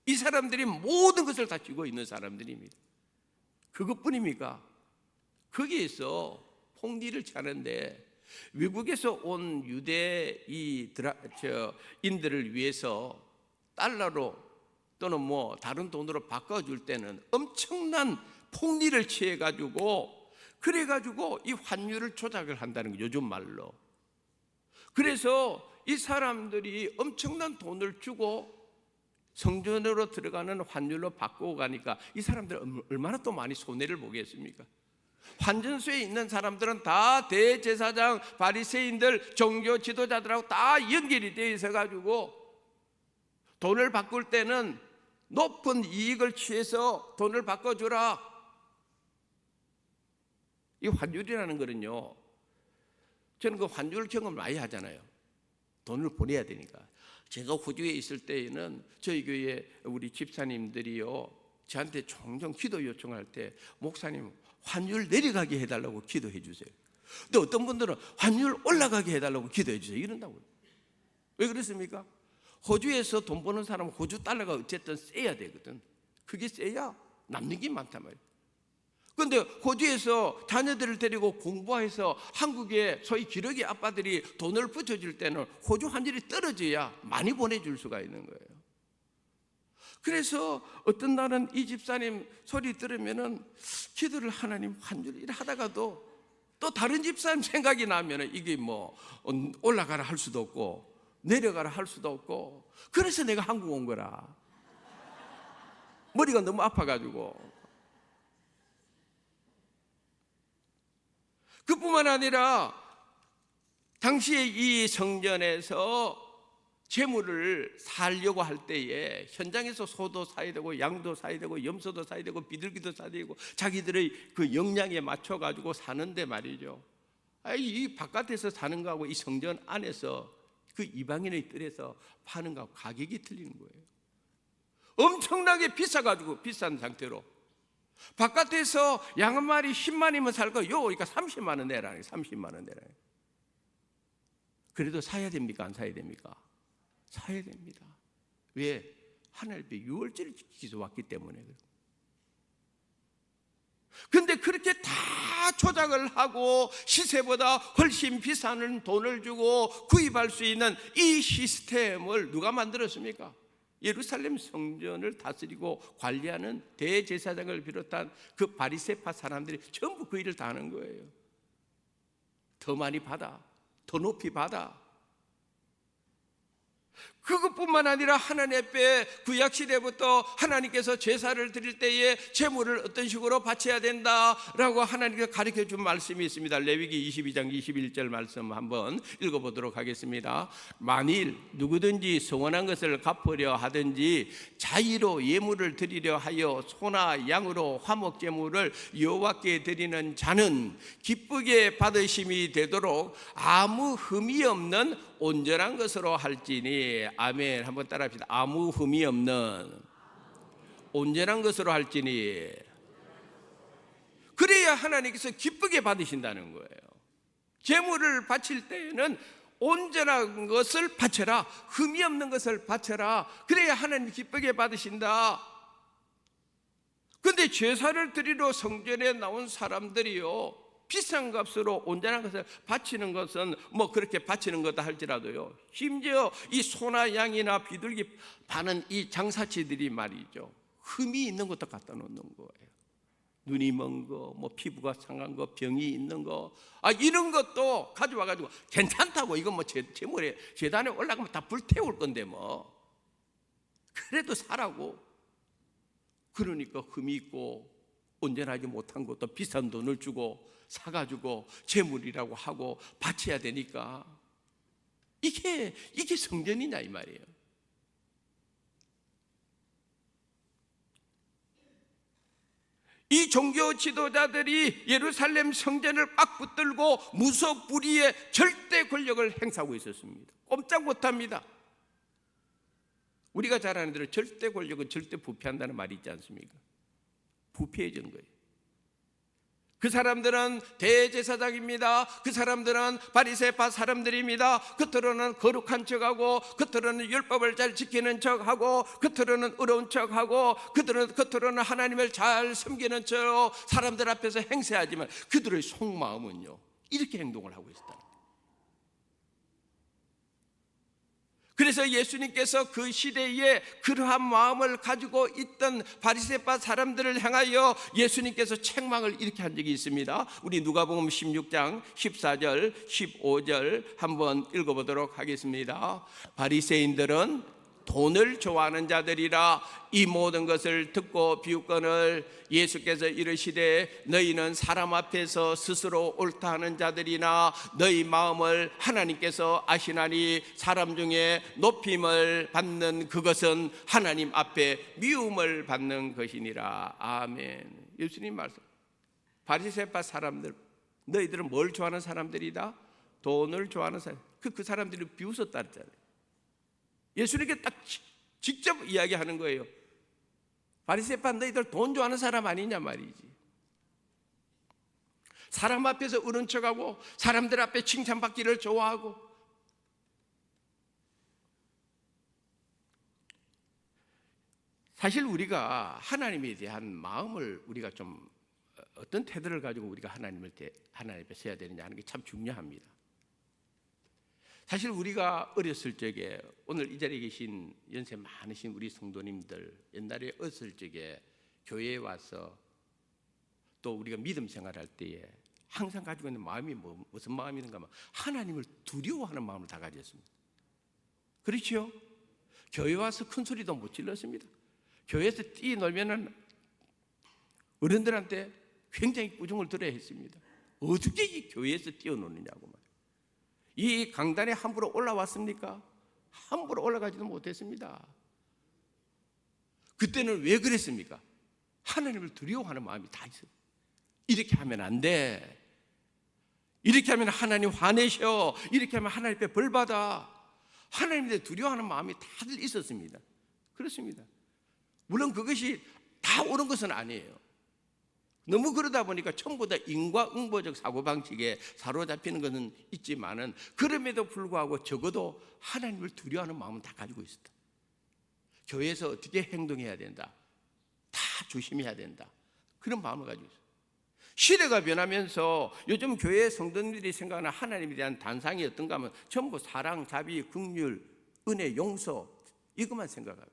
이 사람들이 모든 것을 다 쥐고 있는 사람들입니다. 그것뿐입니까? 거기에서 폭리를 차는데 외국에서 온 유대 인들을 위해서 달러로 또는 뭐 다른 돈으로 바꿔줄 때는 엄청난 폭리를 취해가지고 그래가지고 이 환율을 조작을 한다는 거예요, 요즘 말로. 그래서 이 사람들이 엄청난 돈을 주고 성전으로 들어가는 환율로 바꾸고 가니까 이 사람들 얼마나 또 많이 손해를 보겠습니까? 환전소에 있는 사람들은 다 대제사장, 바리새인들, 종교 지도자들하고 다 연결이 되어 있어가지고 돈을 바꿀 때는 높은 이익을 취해서 돈을 바꿔주라. 이 환율이라는 거는요, 저는 그 환율 경험을 많이 하잖아요. 돈을 보내야 되니까. 제가 호주에 있을 때에는 저희 교회 우리 집사님들이요, 저한테 종종 기도 요청할 때 목사님 환율 내려가게 해달라고 기도해 주세요. 근데 어떤 분들은 환율 올라가게 해달라고 기도해 주세요 이런다고요. 왜 그렇습니까? 호주에서 돈 버는 사람은 호주 달러가 어쨌든 세야 되거든. 그게 세야 남는 게 많단 말이에요. 그런데 호주에서 자녀들을 데리고 공부해서 한국에 소위 기러기 아빠들이 돈을 붙여줄 때는 호주 환율이 떨어져야 많이 보내줄 수가 있는 거예요. 그래서 어떤 날은 이 집사님 소리 들으면은 기도를 하나님 환율 하다가도 또 다른 집사님 생각이 나면은 이게 뭐 올라가라 할 수도 없고 내려가라 할 수도 없고, 그래서 내가 한국 온 거라. 머리가 너무 아파가지고. 그뿐만 아니라 당시에 이 성전에서 재물을 살려고 할 때에 현장에서 소도 사야 되고 양도 사야 되고 염소도 사야 되고 비둘기도 사야 되고 자기들의 그 역량에 맞춰가지고 사는데 말이죠. 이 바깥에서 사는 거하고 이 성전 안에서 그 이방인의 뜰에서 파는 거하고 가격이 틀리는 거예요. 엄청나게 비싸가지고 비싼 상태로 바깥에서 양 한 마리 10만이면 살 거 요 그러니까 30만 원 내라니. 30만 원 내라니. 그래도 사야 됩니까? 안 사야 됩니까? 사야 됩니다. 왜? 하나님의 유월절을 지키서 왔기 때문에. 그런데 그렇게 다 조작을 하고 시세보다 훨씬 비싼 돈을 주고 구입할 수 있는 이 시스템을 누가 만들었습니까? 예루살렘 성전을 다스리고 관리하는 대제사장을 비롯한 그 바리새파 사람들이 전부 그 일을 다 하는 거예요. 더 많이 받아, 더 높이 받아. 그것뿐만 아니라 하나님 앞에 구약시대부터 하나님께서 제사를 드릴 때에 제물을 어떤 식으로 바쳐야 된다라고 하나님께서 가르쳐준 말씀이 있습니다. 레위기 22장 21절 말씀 한번 읽어보도록 하겠습니다. 만일 누구든지 서원한 것을 갚으려 하든지 자의로 예물을 드리려 하여 소나 양으로 화목제물을 여호와께 드리는 자는 기쁘게 받으심이 되도록 아무 흠이 없는 온전한 것으로 할지니. 아멘. 한번 따라합시다. 아무 흠이 없는 온전한 것으로 할지니. 그래야 하나님께서 기쁘게 받으신다는 거예요. 제물을 바칠 때에는 온전한 것을 바쳐라, 흠이 없는 것을 바쳐라. 그래야 하나님 기쁘게 받으신다. 그런데 제사를 드리러 성전에 나온 사람들이요, 비싼 값으로 온전한 것을 바치는 것은 뭐 그렇게 바치는 거다 할지라도요, 심지어 이 소나 양이나 비둘기 파는 이 장사치들이 말이죠, 흠이 있는 것도 갖다 놓는 거예요. 눈이 먼 거, 뭐 피부가 상한 거, 병이 있는 거, 이런 것도 가져와가지고 괜찮다고, 이건 뭐 제물에 제단에 올라가면 다 불태울 건데 뭐 그래도 사라고. 그러니까 흠이 있고 온전하지 못한 것도 비싼 돈을 주고 사가지고 제물이라고 하고 바쳐야 되니까 이게 성전이냐 이 말이에요. 이 종교 지도자들이 예루살렘 성전을 막 붙들고 무소불위의 절대 권력을 행사하고 있었습니다. 꼼짝 못합니다. 우리가 잘 아는 대로 절대 권력은 절대 부패한다는 말이 있지 않습니까? 부패해지는 거예요. 그 사람들은 대제사장입니다. 그 사람들은 바리새파 사람들입니다. 겉으로는 거룩한 척하고, 겉으로는 율법을 잘 지키는 척하고, 겉으로는 의로운 척하고, 겉으로는 하나님을 잘 섬기는 척 사람들 앞에서 행세하지만 그들의 속마음은요, 이렇게 행동을 하고 있었다. 그래서 예수님께서 그 시대에 그러한 마음을 가지고 있던 바리새파 사람들을 향하여 예수님께서 책망을 이렇게 한 적이 있습니다. 우리 누가복음 16장 14절 15절 한번 읽어보도록 하겠습니다. 바리새인들은 돈을 좋아하는 자들이라 이 모든 것을 듣고 비웃거늘 예수께서 이르시되 너희는 사람 앞에서 스스로 옳다 하는 자들이나 너희 마음을 하나님께서 아시나니 사람 중에 높임을 받는 그것은 하나님 앞에 미움을 받는 것이니라. 아멘. 예수님 말씀. 바리새파 사람들, 너희들은 뭘 좋아하는 사람들이다? 돈을 좋아하는 사람. 그 사람들이 비웃었다 했잖아요. 예수님께 딱 직접 이야기하는 거예요. 바리새파 너희들 돈 좋아하는 사람 아니냐 말이지. 사람 앞에서 의로운 척하고 사람들 앞에 칭찬받기를 좋아하고. 사실 우리가 하나님에 대한 마음을 우리가 좀 어떤 태도를 가지고 우리가 하나님 앞에 서야 되느냐 하는 게 참 중요합니다. 사실 우리가 어렸을 적에, 오늘 이 자리에 계신 연세 많으신 우리 성도님들, 옛날에 어렸을 적에 교회에 와서 또 우리가 믿음 생활할 때에 항상 가지고 있는 마음이 무슨 마음이든가 하면 하나님을 두려워하는 마음을 다 가졌습니다. 그렇죠? 교회 와서 큰 소리도 못 질렀습니다. 교회에서 뛰놀면은 어른들한테 굉장히 꾸중을 들어야 했습니다. 어떻게 이 교회에서 뛰어노느냐고 말이에요. 이 강단에 함부로 올라왔습니까? 함부로 올라가지도 못했습니다. 그때는 왜 그랬습니까? 하나님을 두려워하는 마음이 다 있어요. 이렇게 하면 안 돼. 이렇게 하면 하나님 화내셔. 이렇게 하면 하나님 앞에 벌 받아. 하나님에 두려워하는 마음이 다들 있었습니다. 그렇습니다. 물론 그것이 다 옳은 것은 아니에요. 너무 그러다 보니까 전부 다 인과응보적 사고방식에 사로잡히는 것은 있지만은 그럼에도 불구하고 적어도 하나님을 두려워하는 마음은 다 가지고 있었다. 교회에서 어떻게 행동해야 된다, 다 조심해야 된다, 그런 마음을 가지고 있어요. 시대가 변하면서 요즘 교회 성도님들이 생각하는 하나님에 대한 단상이 어떤가 하면 전부 사랑, 자비, 긍휼, 은혜, 용서, 이것만 생각하고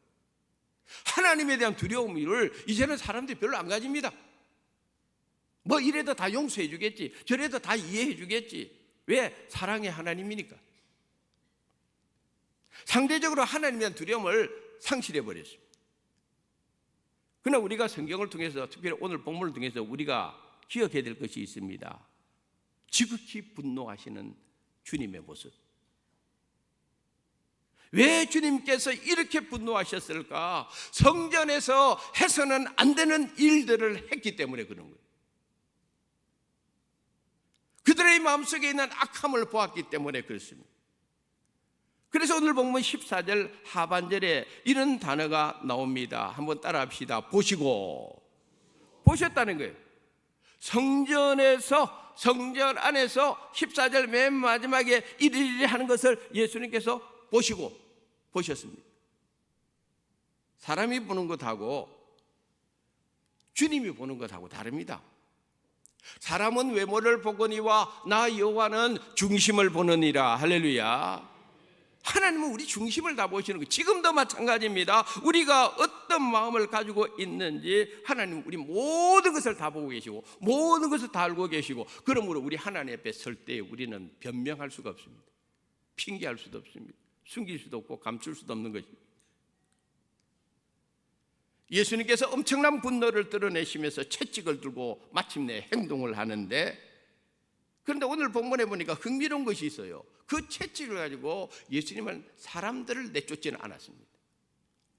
하나님에 대한 두려움을 이제는 사람들이 별로 안 가집니다. 뭐 이래도 다 용서해 주겠지, 저래도 다 이해해 주겠지. 왜? 사랑의 하나님이니까. 상대적으로 하나님에 대한 두려움을 상실해 버렸습니다. 그러나 우리가 성경을 통해서, 특별히 오늘 본문을 통해서 우리가 기억해야 될 것이 있습니다. 지극히 분노하시는 주님의 모습. 왜 주님께서 이렇게 분노하셨을까? 성전에서 해서는 안 되는 일들을 했기 때문에 그런 거예요. 그들의 마음속에 있는 악함을 보았기 때문에 그렇습니다. 그래서 오늘 본문 14절 하반절에 이런 단어가 나옵니다. 한번 따라합시다. 보시고. 보셨다는 거예요. 성전 안에서 14절 맨 마지막에 이리이리 하는 것을 예수님께서 보셨습니다. 사람이 보는 것하고 주님이 보는 것하고 다릅니다. 사람은 외모를 보거니와 나 여호와는 중심을 보느니라. 할렐루야. 하나님은 우리 중심을 다 보시는 거예요. 지금도 마찬가지입니다. 우리가 어떤 마음을 가지고 있는지 하나님은 우리 모든 것을 다 보고 계시고 모든 것을 다 알고 계시고, 그러므로 우리 하나님 앞에 설 때 우리는 변명할 수가 없습니다. 핑계할 수도 없습니다. 숨길 수도 없고 감출 수도 없는 것입니다. 예수님께서 엄청난 분노를 드러내시면서 채찍을 들고 마침내 행동을 하는데, 그런데 오늘 본문에 보니까 흥미로운 것이 있어요. 그 채찍을 가지고 예수님은 사람들을 내쫓지는 않았습니다.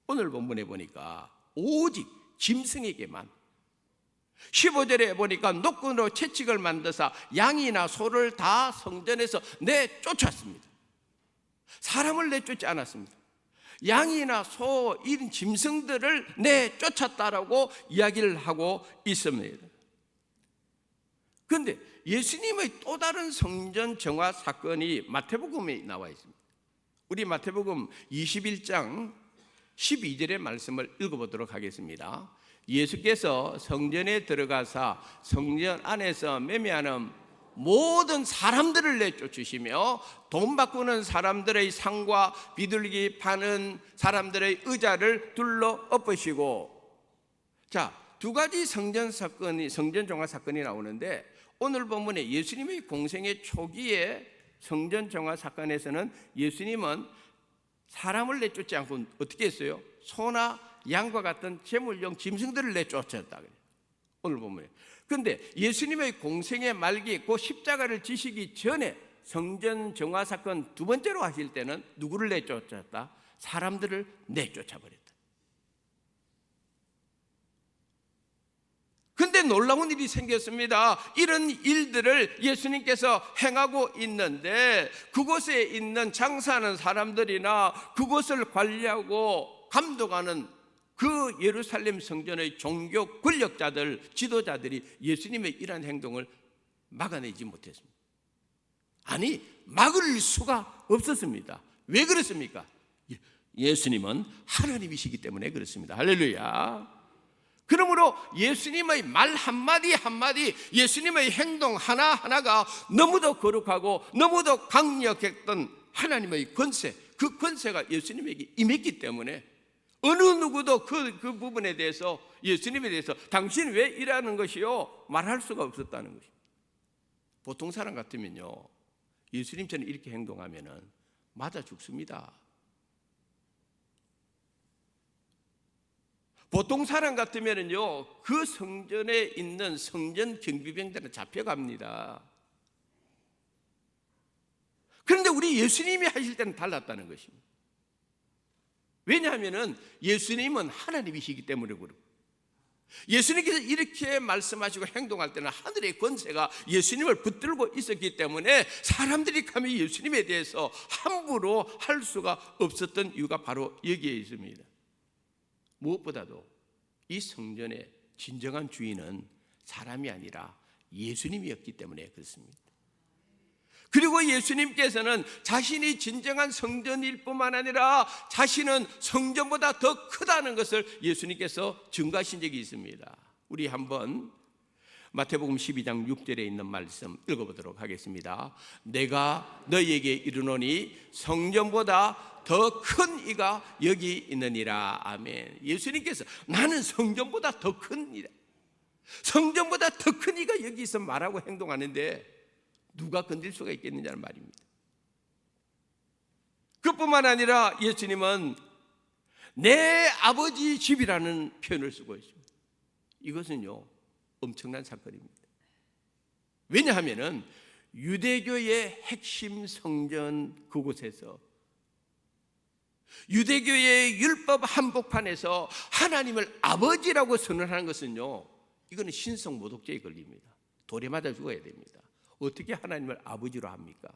오늘 본문에 보니까 오직 짐승에게만, 15절에 보니까 노끈으로 채찍을 만드사 양이나 소를 다 성전에서 내쫓았습니다. 사람을 내쫓지 않았습니다. 양이나 소, 이런 짐승들을 내쫓았다라고 이야기를 하고 있습니다. 그런데 예수님의 또 다른 성전 정화 사건이 마태복음에 나와 있습니다. 우리 마태복음 21장 12절의 말씀을 읽어보도록 하겠습니다. 예수께서 성전에 들어가사 성전 안에서 매매하는 모든 사람들을 내쫓으시며 돈 바꾸는 사람들의 상과 비둘기 파는 사람들의 의자를 둘러 엎으시고, 자, 두 가지 성전 정화 사건이 나오는데, 오늘 본문에 예수님의 공생의 초기에 성전 정화 사건에서는 예수님은 사람을 내쫓지 않고 어떻게 했어요? 소나 양과 같은 제물용 짐승들을 내쫓았다 그래요, 오늘 본문에. 그런데 예수님의 공생의 말기, 그 십자가를 지시기 전에 성전 정화 사건 두 번째로 하실 때는 누구를 내쫓았다? 사람들을 내쫓아버렸다. 근데 놀라운 일이 생겼습니다. 이런 일들을 예수님께서 행하고 있는데, 그곳에 있는 장사하는 사람들이나 그곳을 관리하고 감독하는 그 예루살렘 성전의 종교 권력자들, 지도자들이 예수님의 이러한 행동을 막아내지 못했습니다. 아니, 막을 수가 없었습니다. 왜 그렇습니까? 예수님은 하나님이시기 때문에 그렇습니다. 할렐루야. 그러므로 예수님의 말 한마디 한마디, 예수님의 행동 하나하나가 너무도 거룩하고 너무도 강력했던 하나님의 권세, 그 권세가 예수님에게 임했기 때문에 어느 누구도 그 부분에 대해서, 예수님에 대해서 당신 왜 이러는 것이요? 말할 수가 없었다는 것입니다. 보통 사람 같으면요, 예수님처럼 이렇게 행동하면은 맞아 죽습니다. 보통 사람 같으면요, 그 성전에 있는 성전 경비병들은 잡혀갑니다. 그런데 우리 예수님이 하실 때는 달랐다는 것입니다. 왜냐하면 예수님은 하나님이시기 때문에 그렇고, 예수님께서 이렇게 말씀하시고 행동할 때는 하늘의 권세가 예수님을 붙들고 있었기 때문에 사람들이 감히 예수님에 대해서 함부로 할 수가 없었던 이유가 바로 여기에 있습니다. 무엇보다도 이 성전의 진정한 주인은 사람이 아니라 예수님이었기 때문에 그렇습니다. 그리고 예수님께서는 자신이 진정한 성전일 뿐만 아니라 자신은 성전보다 더 크다는 것을 예수님께서 증거하신 적이 있습니다. 우리 한번 마태복음 12장 6절에 있는 말씀 읽어보도록 하겠습니다. 내가 너희에게 이르노니 성전보다 더 큰 이가 여기 있느니라. 아멘. 예수님께서 나는 성전보다 더 큰 이다, 성전보다 더 큰 이가 여기 있어 말하고 행동하는데 누가 건들 수가 있겠느냐는 말입니다. 그뿐만 아니라 예수님은 내 아버지 집이라는 표현을 쓰고 있습니다. 이것은요, 엄청난 사건입니다. 왜냐하면 유대교의 핵심 성전 그곳에서, 유대교의 율법 한복판에서 하나님을 아버지라고 선언하는 것은요, 이거는 신성 모독죄에 걸립니다. 돌에 맞아 죽어야 됩니다. 어떻게 하나님을 아버지로 합니까?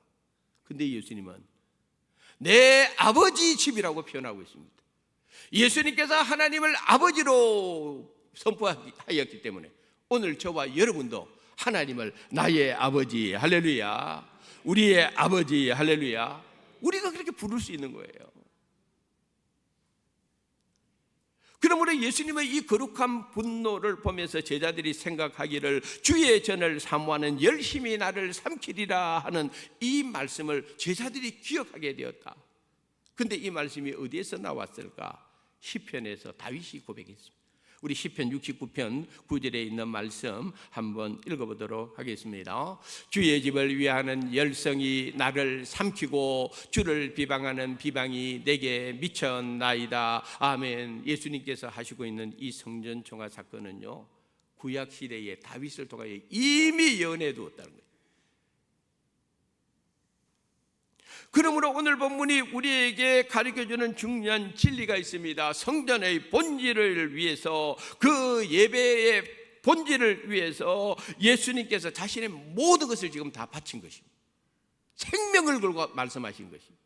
근데 예수님은 내 아버지 집이라고 표현하고 있습니다. 예수님께서 하나님을 아버지로 선포하였기 때문에 오늘 저와 여러분도 하나님을 나의 아버지, 할렐루야, 우리의 아버지, 할렐루야, 우리가 그렇게 부를 수 있는 거예요. 그러므로 예수님의 이 거룩한 분노를 보면서 제자들이 생각하기를 주의 전을 사모하는 열심히 나를 삼키리라 하는 이 말씀을 제자들이 기억하게 되었다. 그런데 이 말씀이 어디에서 나왔을까? 시편에서 다윗이 고백했습니다. 우리 시편 69편 9절에 있는 말씀 한번 읽어보도록 하겠습니다. 주의 집을 위하는 열성이 나를 삼키고 주를 비방하는 비방이 내게 미쳤나이다. 아멘. 예수님께서 하시고 있는 이 성전 정화 사건은요, 구약 시대에 다윗을 통하여 이미 예언해 두었다는 거예요. 그러므로 오늘 본문이 우리에게 가르쳐주는 중요한 진리가 있습니다. 성전의 본질을 위해서, 그 예배의 본질을 위해서 예수님께서 자신의 모든 것을 지금 다 바친 것입니다. 생명을 걸고 말씀하신 것입니다.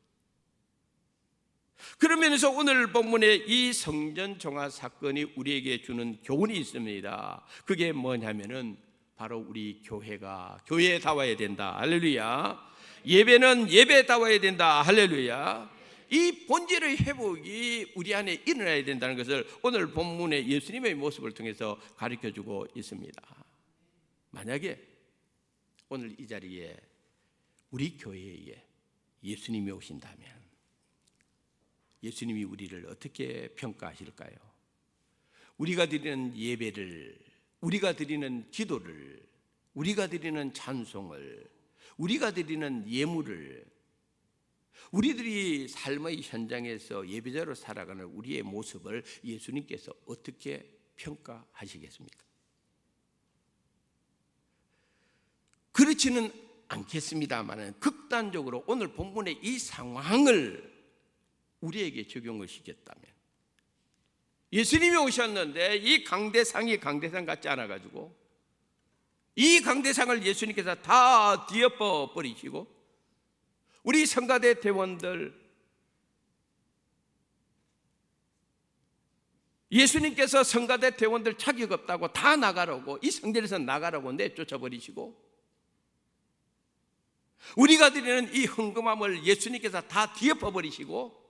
그러면서 오늘 본문에 이 성전 정화 사건이 우리에게 주는 교훈이 있습니다. 그게 뭐냐면은 바로 우리 교회가 교회다워야 된다. 할렐루야. 예배는 예배다워야 된다. 할렐루야. 이 본질의 회복이 우리 안에 일어나야 된다는 것을 오늘 본문의 예수님의 모습을 통해서 가르쳐주고 있습니다. 만약에 오늘 이 자리에 우리 교회에 예수님이 오신다면 예수님이 우리를 어떻게 평가하실까요? 우리가 드리는 예배를, 우리가 드리는 기도를, 우리가 드리는 찬송을, 우리가 드리는 예물을, 우리들이 삶의 현장에서 예배자로 살아가는 우리의 모습을 예수님께서 어떻게 평가하시겠습니까? 그렇지는 않겠습니다만 극단적으로 오늘 본문의 이 상황을 우리에게 적용을 시켰다면, 예수님이 오셨는데 이 강대상이 강대상 같지 않아가지고 이 강대상을 예수님께서 다 뒤엎어 버리시고 우리 성가대 대원들, 예수님께서 성가대 대원들 자격 없다고 다 나가라고, 이 성전에서 나가라고 내쫓아 버리시고 우리가 드리는 이 헌금함을 예수님께서 다 뒤엎어 버리시고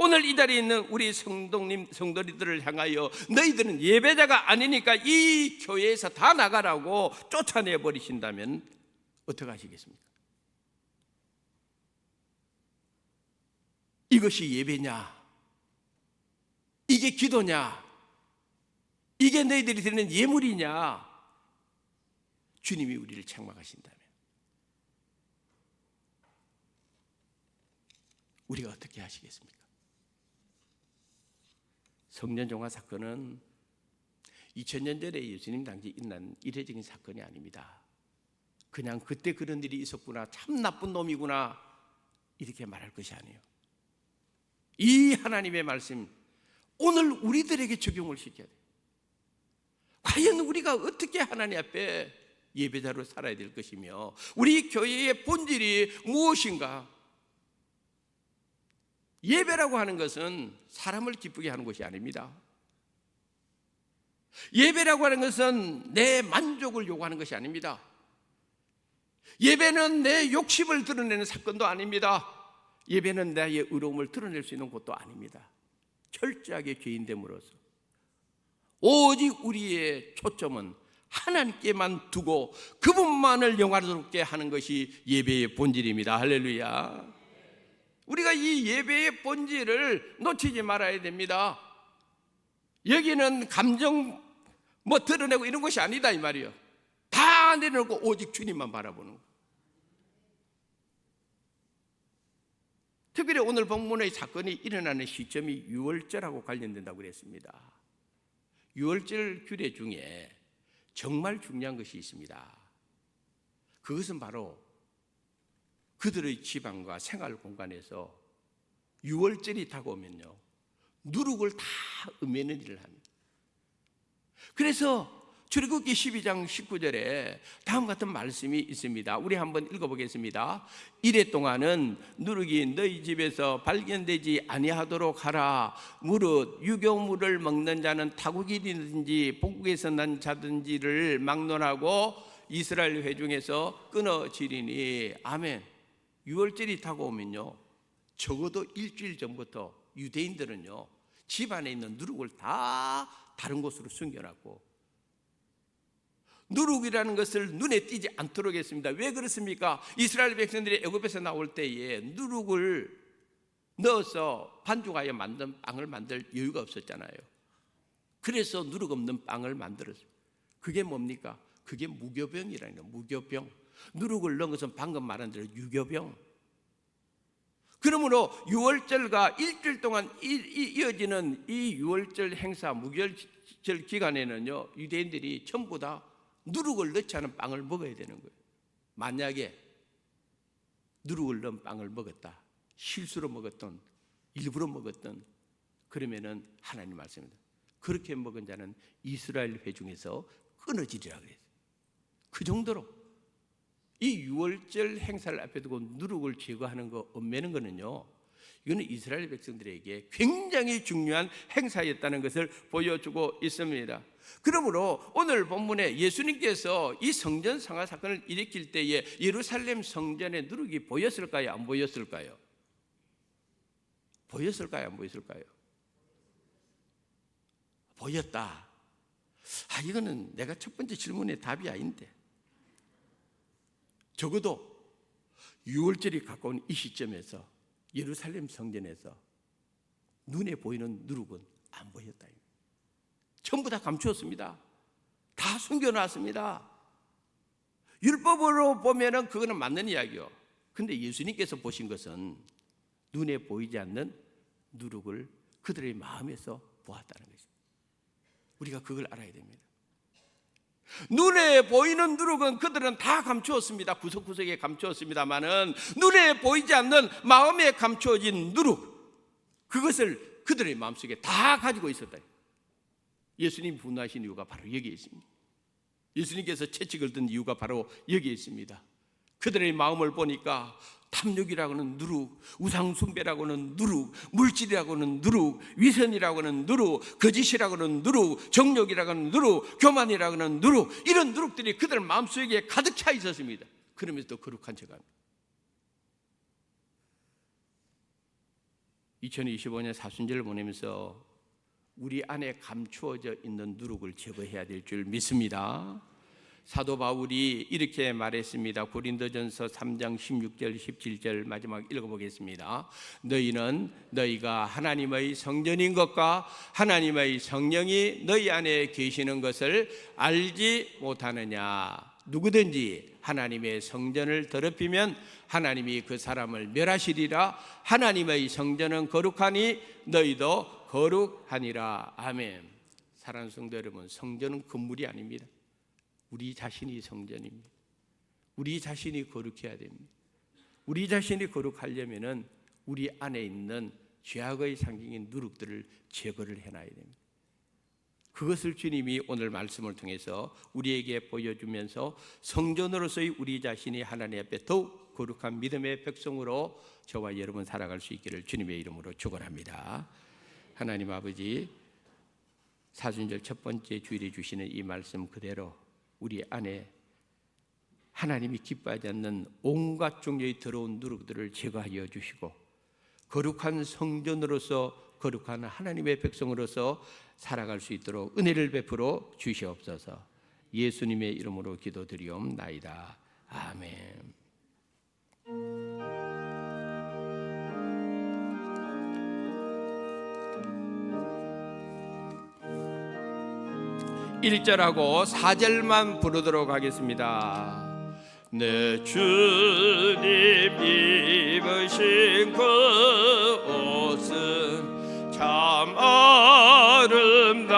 오늘 이 자리에 있는 우리 성도님들을 향하여 너희들은 예배자가 아니니까 이 교회에서 다 나가라고 쫓아내 버리신다면 어떻게 하시겠습니까? 이것이 예배냐? 이게 기도냐? 이게 너희들이 드리는 예물이냐? 주님이 우리를 책망하신다면 우리가 어떻게 하시겠습니까? 성년종화 사건은 2000년 전에 예수님 당시 일어난 이례적인 사건이 아닙니다. 그냥 그때 그런 일이 있었구나, 참 나쁜 놈이구나 이렇게 말할 것이 아니에요. 이 하나님의 말씀 오늘 우리들에게 적용을 시켜야 돼요. 과연 우리가 어떻게 하나님 앞에 예배자로 살아야 될 것이며 우리 교회의 본질이 무엇인가? 예배라고 하는 것은 사람을 기쁘게 하는 것이 아닙니다. 예배라고 하는 것은 내 만족을 요구하는 것이 아닙니다. 예배는 내 욕심을 드러내는 사건도 아닙니다. 예배는 나의 의로움을 드러낼 수 있는 곳도 아닙니다. 철저하게 죄인됨으로써 오직 우리의 초점은 하나님께만 두고 그분만을 영화롭게 하는 것이 예배의 본질입니다. 할렐루야. 우리가 이 예배의 본질을 놓치지 말아야 됩니다. 여기는 감정 드러내고 이런 것이 아니다 이 말이에요. 다 내려놓고 오직 주님만 바라보는 거. 특별히 오늘 본문의 사건이 일어나는 시점이 유월절하고 관련된다고 그랬습니다. 유월절 규례 중에 정말 중요한 것이 있습니다. 그것은 바로 그들의 지방과 생활 공간에서 유월절이 다가오면요 누룩을 다 음매는 일을 합니다. 그래서 출애굽기 12장 19절에 다음 같은 말씀이 있습니다. 우리 한번 읽어보겠습니다. 이래 동안은 누룩이 너희 집에서 발견되지 아니하도록 하라. 무릇 유교물을 먹는 자는 타국이든지 본국에서 난 자든지를 막론하고 이스라엘 회중에서 끊어지리니. 아멘. 유월절이 다가오면요 적어도 일주일 전부터 유대인들은요 집안에 있는 누룩을 다 다른 곳으로 숨겨놨고 누룩이라는 것을 눈에 띄지 않도록 했습니다. 왜 그렇습니까? 이스라엘 백성들이 애굽에서 나올 때에 누룩을 넣어서 반죽하여 만든 빵을 만들 여유가 없었잖아요. 그래서 누룩 없는 빵을 만들었어요. 그게 뭡니까? 그게 무교병이라는 거예요. 무교병. 누룩을 넣은 것은 방금 말한 대로 유교병. 그러므로 유월절과 일주일 동안 이어지는 이 유월절 행사, 무교절 기간에는요 유대인들이 전부 다 누룩을 넣지 않은 빵을 먹어야 되는 거예요. 만약에 누룩을 넣은 빵을 먹었다, 실수로 먹었던, 일부러 먹었던, 그러면은 하나님 말씀입니다. 그렇게 먹은 자는 이스라엘 회중에서 끊어지리라 그랬어요. 그 정도로 이 유월절 행사를 앞에 두고 누룩을 제거하는 거, 얽매는 거는요 이거는 이스라엘 백성들에게 굉장히 중요한 행사였다는 것을 보여주고 있습니다. 그러므로 오늘 본문에 예수님께서 이 성전 상하 사건을 일으킬 때에 예루살렘 성전의 누룩이 보였을까요? 안 보였을까요? 보였을까요? 안 보였을까요? 보였다. 이거는 내가 첫 번째 질문의 답이 아닌데, 적어도 6월절이 가까운 이 시점에서 예루살렘 성전에서 눈에 보이는 누룩은 안 보였다. 전부 다 감추었습니다. 다 숨겨놨습니다. 율법으로 보면은 그거는 맞는 이야기요. 근데 예수님께서 보신 것은 눈에 보이지 않는 누룩을 그들의 마음에서 보았다는 것입니다. 우리가 그걸 알아야 됩니다. 눈에 보이는 누룩은 그들은 다 감추었습니다. 구석구석에 감추었습니다마는 눈에 보이지 않는 마음에 감추어진 누룩, 그것을 그들의 마음속에 다 가지고 있었다. 예수님 분노하신 이유가 바로 여기에 있습니다. 예수님께서 채찍을 든 이유가 바로 여기에 있습니다. 그들의 마음을 보니까 탐욕이라고는 누룩, 우상숭배라고는 누룩, 물질이라고는 누룩, 위선이라고는 누룩, 거짓이라고는 누룩, 정욕이라고는 누룩, 교만이라고는 누룩, 이런 누룩들이 그들 마음속에 가득 차 있었습니다. 그러면서 또 거룩한 척합니다. 2025년 사순절을 보내면서 우리 안에 감추어져 있는 누룩을 제거해야 될 줄 믿습니다. 사도 바울이 이렇게 말했습니다. 고린도전서 3장 16절 17절 마지막 읽어보겠습니다. 너희는 너희가 하나님의 성전인 것과 하나님의 성령이 너희 안에 계시는 것을 알지 못하느냐. 누구든지 하나님의 성전을 더럽히면 하나님이 그 사람을 멸하시리라. 하나님의 성전은 거룩하니 너희도 거룩하니라. 아멘. 사랑하는 성도 여러분, 성전은 건물이 아닙니다. 우리 자신이 성전입니다. 우리 자신이 거룩해야 됩니다. 우리 자신이 거룩하려면 우리 안에 있는 죄악의 상징인 누룩들을 제거를 해놔야 됩니다. 그것을 주님이 오늘 말씀을 통해서 우리에게 보여주면서 성전으로서의 우리 자신이 하나님 앞에 더욱 거룩한 믿음의 백성으로 저와 여러분 살아갈 수 있기를 주님의 이름으로 축원합니다. 하나님 아버지, 사순절 첫 번째 주일에 주시는 이 말씀 그대로 우리 안에 하나님이 기뻐하지 않는 온갖 종류의 더러운 누룩들을 제거하여 주시고 거룩한 성전으로서 거룩한 하나님의 백성으로서 살아갈 수 있도록 은혜를 베풀어 주시옵소서. 예수님의 이름으로 기도드리옵나이다. 아멘. 1절하고 4절만 부르도록 하겠습니다. 내 주님 입으신 그 옷은 참 아름다워라.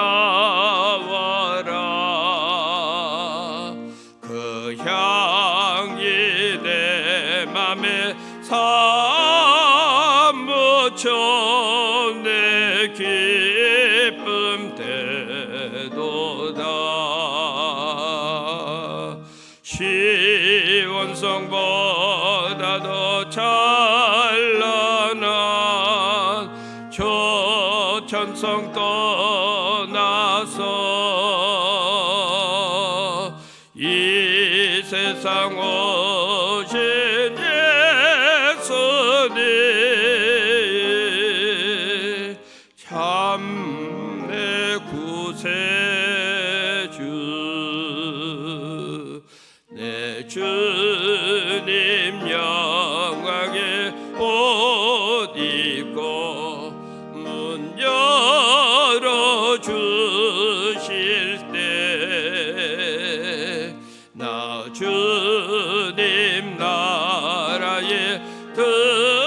그 향이 내 맘에 사무쳐 내 기쁨 되도다. 시온성보다 더 찬란한 초천성 떠나서 이 세상 오신 예수님 참 내 구세주. 내 주님 영광의 옷 입고 문 열어주실 때 나 주님 나라에 들어가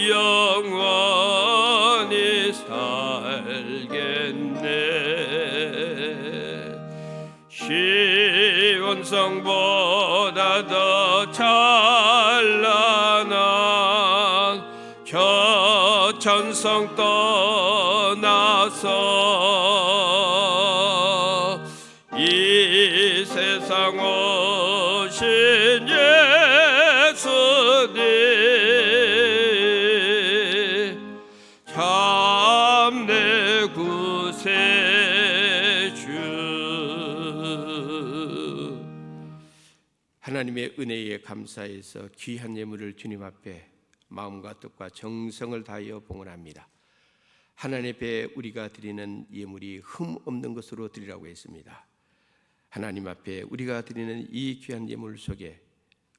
영원히 살겠네. 시온성보다 더 찬란한 초천성 떠나서 이 세상 오신 예수님 하나님의 은혜에 감사해서 귀한 예물을 주님 앞에 마음과 뜻과 정성을 다하여 봉헌합니다. 하나님 앞에 우리가 드리는 예물이 흠 없는 것으로 드리라고 했습니다. 하나님 앞에 우리가 드리는 이 귀한 예물 속에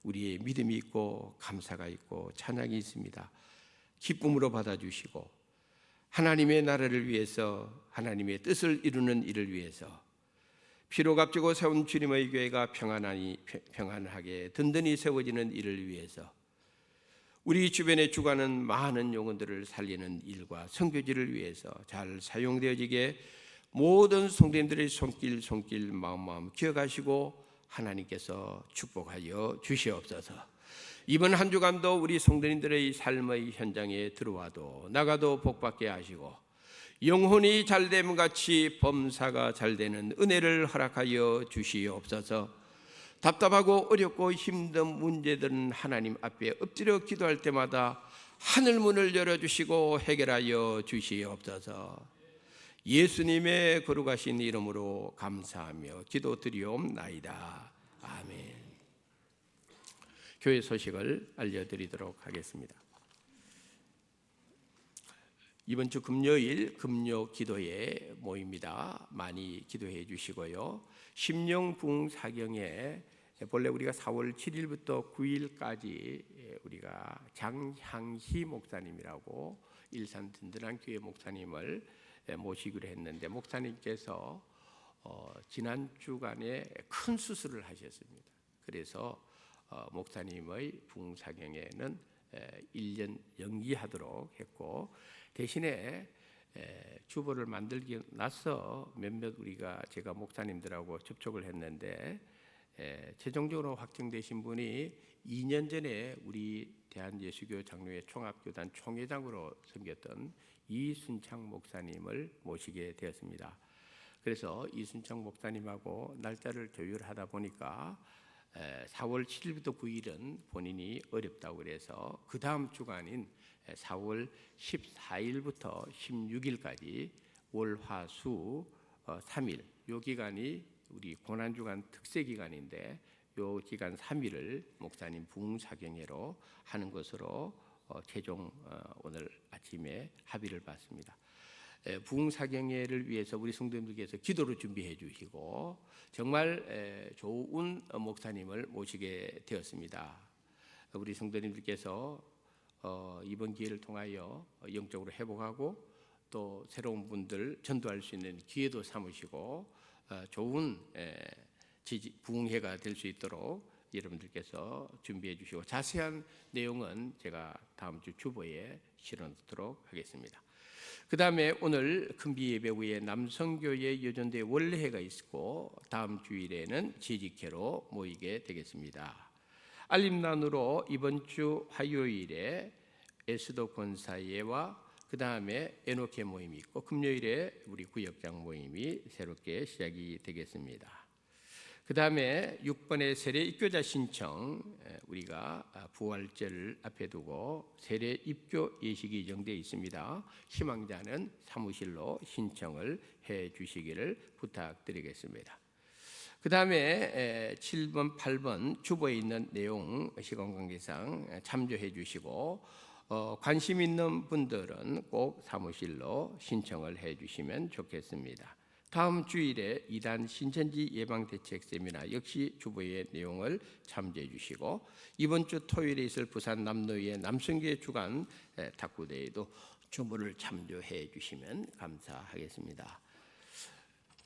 우리의 믿음이 있고 감사가 있고 찬양이 있습니다. 기쁨으로 받아주시고 하나님의 나라를 위해서, 하나님의 뜻을 이루는 일을 위해서 피로 값지고 세운 주님의 교회가 평안하게 든든히 세워지는 일을 위해서 우리 주변에 죽어가는 많은 영혼들을 살리는 일과 선교지를 위해서 잘 사용되어지게 모든 성도님들의 손길 마음 기억하시고 하나님께서 축복하여 주시옵소서. 이번 한 주간도 우리 성도님들의 삶의 현장에 들어와도 나가도 복받게 하시고 영혼이 잘됨 같이 범사가 잘되는 은혜를 허락하여 주시옵소서. 답답하고 어렵고 힘든 문제들은 하나님 앞에 엎드려 기도할 때마다 하늘문을 열어주시고 해결하여 주시옵소서. 예수님의 거룩하신 이름으로 감사하며 기도드리옵나이다. 아멘. 교회 소식을 알려드리도록 하겠습니다. 이번 주 금요일 금요 기도회 모입니다. 많이 기도해 주시고요. 심령부흥 사경에 본래 우리가 4월 7일부터 9일까지 우리가 장향희 목사님이라고 일산 든든한 교회 목사님을 모시기로 했는데 목사님께서 지난 주간에 큰 수술을 하셨습니다. 그래서 목사님의 부흥 사경에는 1년 연기하도록 했고 대신에 주보를 만들기 나서 몇몇 제가 목사님들하고 접촉을 했는데 최종적으로 확정되신 분이 2년 전에 우리 대한예수교 장로회 총합교단 총회장으로 섬겼던 이순창 목사님을 모시게 되었습니다. 그래서 이순창 목사님하고 날짜를 조율하다 보니까 4월 7일부터 9일은 본인이 어렵다고 그래서 그 다음 주간인 4월 14일부터 16일까지 월화수 3일 요 기간이 우리 고난주간 특세 기간인데 요 기간 3일을 목사님 부흥사경회로 하는 것으로 최종 오늘 아침에 합의를 봤습니다. 부흥사경회를 위해서 우리 성도님들께서 기도를 준비해 주시고 정말 좋은 목사님을 모시게 되었습니다. 우리 성도님들께서 이번 기회를 통하여 영적으로 회복하고 또 새로운 분들 전도할 수 있는 기회도 삼으시고 좋은 부흥회가 될 수 있도록 여러분들께서 준비해 주시고 자세한 내용은 제가 다음 주 주보에 실어놓도록 하겠습니다. 그 다음에 오늘 큰비 예배 후에 남성교회 여전대 원래회가 있고 다음 주일에는 재직회로 모이게 되겠습니다. 알림란으로 이번 주 화요일에 에스더 권사회와 그 다음에 에노케 모임이 있고 금요일에 우리 구역장 모임이 새롭게 시작이 되겠습니다. 그 다음에 6번의 세례 입교자 신청 우리가 부활절 앞에 두고 세례 입교 예식이 예정되어 있습니다. 희망자는 사무실로 신청을 해 주시기를 부탁드리겠습니다. 그 다음에 7번, 8번 주보에 있는 내용 시간 관계상 참조해 주시고 관심 있는 분들은 꼭 사무실로 신청을 해 주시면 좋겠습니다. 다음 주일에 2단 신천지 예방대책 세미나 역시 주보의 내용을 참조해 주시고 이번 주 토요일에 있을 부산 남노위의 남성교회 주간 탁구대회도 주보를 참조해 주시면 감사하겠습니다.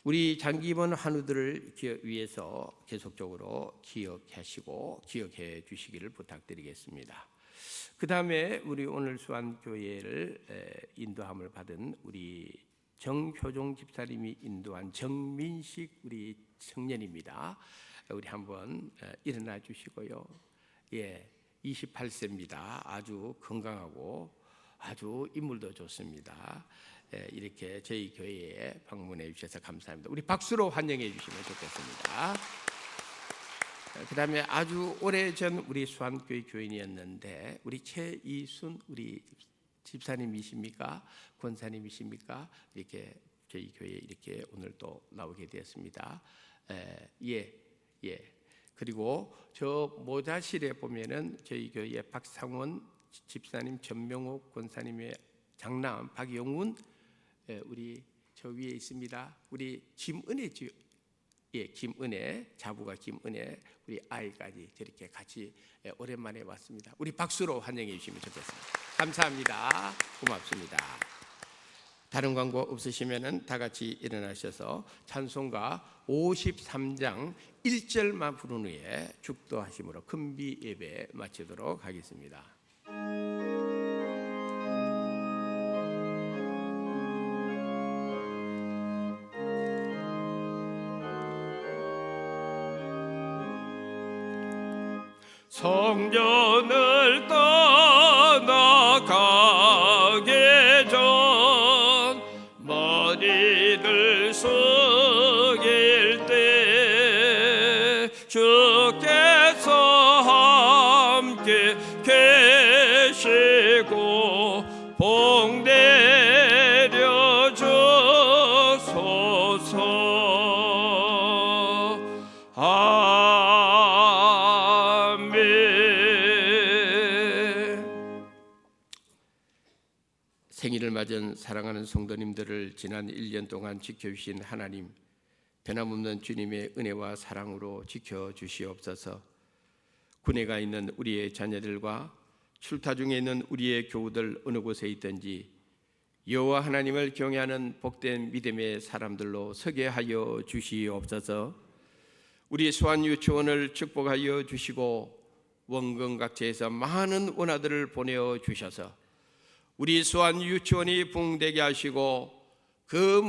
우리 장기 입원 환우들을 위해서 계속적으로 기억하시고 기억해 주시기를 부탁드리겠습니다. 그 다음에 우리 오늘 수안교회를 인도함을 받은 우리 정효종 집사님이 인도한 정민식 우리 청년입니다. 우리 한번 일어나 주시고요. 28세입니다. 아주 건강하고 아주 인물도 좋습니다. 이렇게 저희 교회에 방문해 주셔서 감사합니다. 우리 박수로 환영해 주시면 좋겠습니다. 그 다음에 아주 오래전 우리 수안교회 교인이었는데 우리 최이순 우리 집사님이십니까? 권사님이십니까? 이렇게 저희 교회에 이렇게 오늘 또 나오게 되었습니다. 그리고 저 모자실에 보면은 저희 교회 박상원 집사님, 전명옥 권사님의 장남 박영훈, 우리 저 위에 있습니다. 우리 김은혜 김은혜 자부가 김은혜, 우리 아이까지 저렇게 같이 오랜만에 왔습니다. 우리 박수로 환영해 주시면 좋겠습니다. 감사합니다. 고맙습니다. 다른 광고 없으시면은 다 같이 일어나셔서 찬송가 53장 1절만 부른 후에 축도하심으로 금비 예배 마치도록 하겠습니다. 성전을 떠나가기 전 머리를 숙일 때 주께서 함께 계시고 복 내려 주소서. 생일을 맞은 사랑하는 성도님들을 지난 1년 동안 지켜주신 하나님, 변함없는 주님의 은혜와 사랑으로 지켜주시옵소서. 군에 가 있는 우리의 자녀들과 출타 중에 있는 우리의 교우들 어느 곳에 있든지 여호와 하나님을 경외하는 복된 믿음의 사람들로 서게 하여 주시옵소서. 우리 수완 유치원을 축복하여 주시고 원근 각지에서 많은 원아들을 보내어 주셔서 우리 수완 유치원이 부흥되게 하시고 그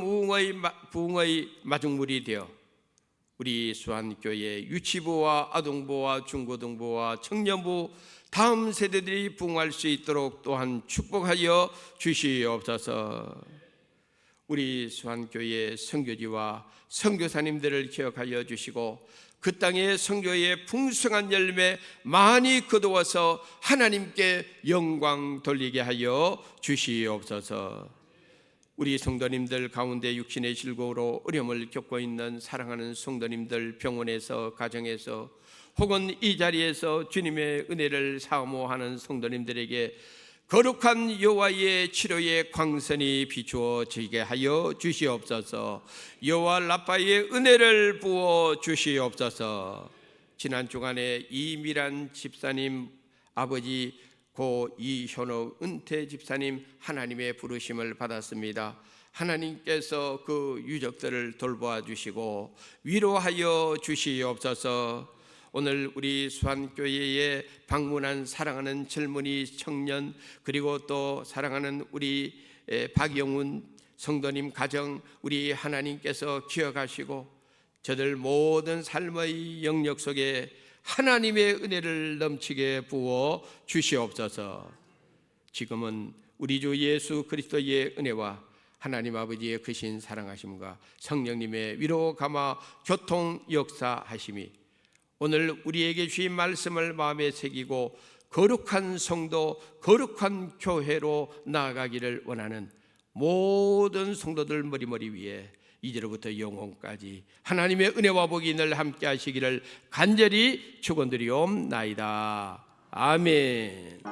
부흥의 마중물이 되어 우리 수완교회 유치부와 아동부와 중고등부와 청년부 다음 세대들이 부흥할 수 있도록 또한 축복하여 주시옵소서. 우리 수완교회 선교지와 선교사님들을 기억하여 주시고 그 땅의 선교의 풍성한 열매 많이 거두어서 하나님께 영광 돌리게 하여 주시옵소서. 우리 성도님들 가운데 육신의 질곡으로 어려움을 겪고 있는 사랑하는 성도님들, 병원에서 가정에서 혹은 이 자리에서 주님의 은혜를 사모하는 성도님들에게 거룩한 여호와의 치료의 광선이 비추어지게 하여 주시옵소서. 여호와 라파의 은혜를 부어 주시옵소서. 지난 주간에 이미란 집사님 아버지 고 이현옥 은퇴 집사님 하나님의 부르심을 받았습니다. 하나님께서 그 유족들을 돌보아 주시고 위로하여 주시옵소서. 오늘 우리 수완교회에 방문한 사랑하는 젊은이 청년, 그리고 또 사랑하는 우리 박영훈 성도님 가정, 우리 하나님께서 기억하시고 저들 모든 삶의 영역 속에 하나님의 은혜를 넘치게 부어 주시옵소서. 지금은 우리 주 예수 그리스도의 은혜와 하나님 아버지의 크신 사랑하심과 성령님의 위로 감화 교통 역사하심이 오늘 우리에게 주신 말씀을 마음에 새기고 거룩한 성도, 거룩한 교회로 나아가기를 원하는 모든 성도들 머리 위에 이제로부터 영원까지 하나님의 은혜와 복이 늘 함께 하시기를 간절히 축원드리옵나이다. 아멘.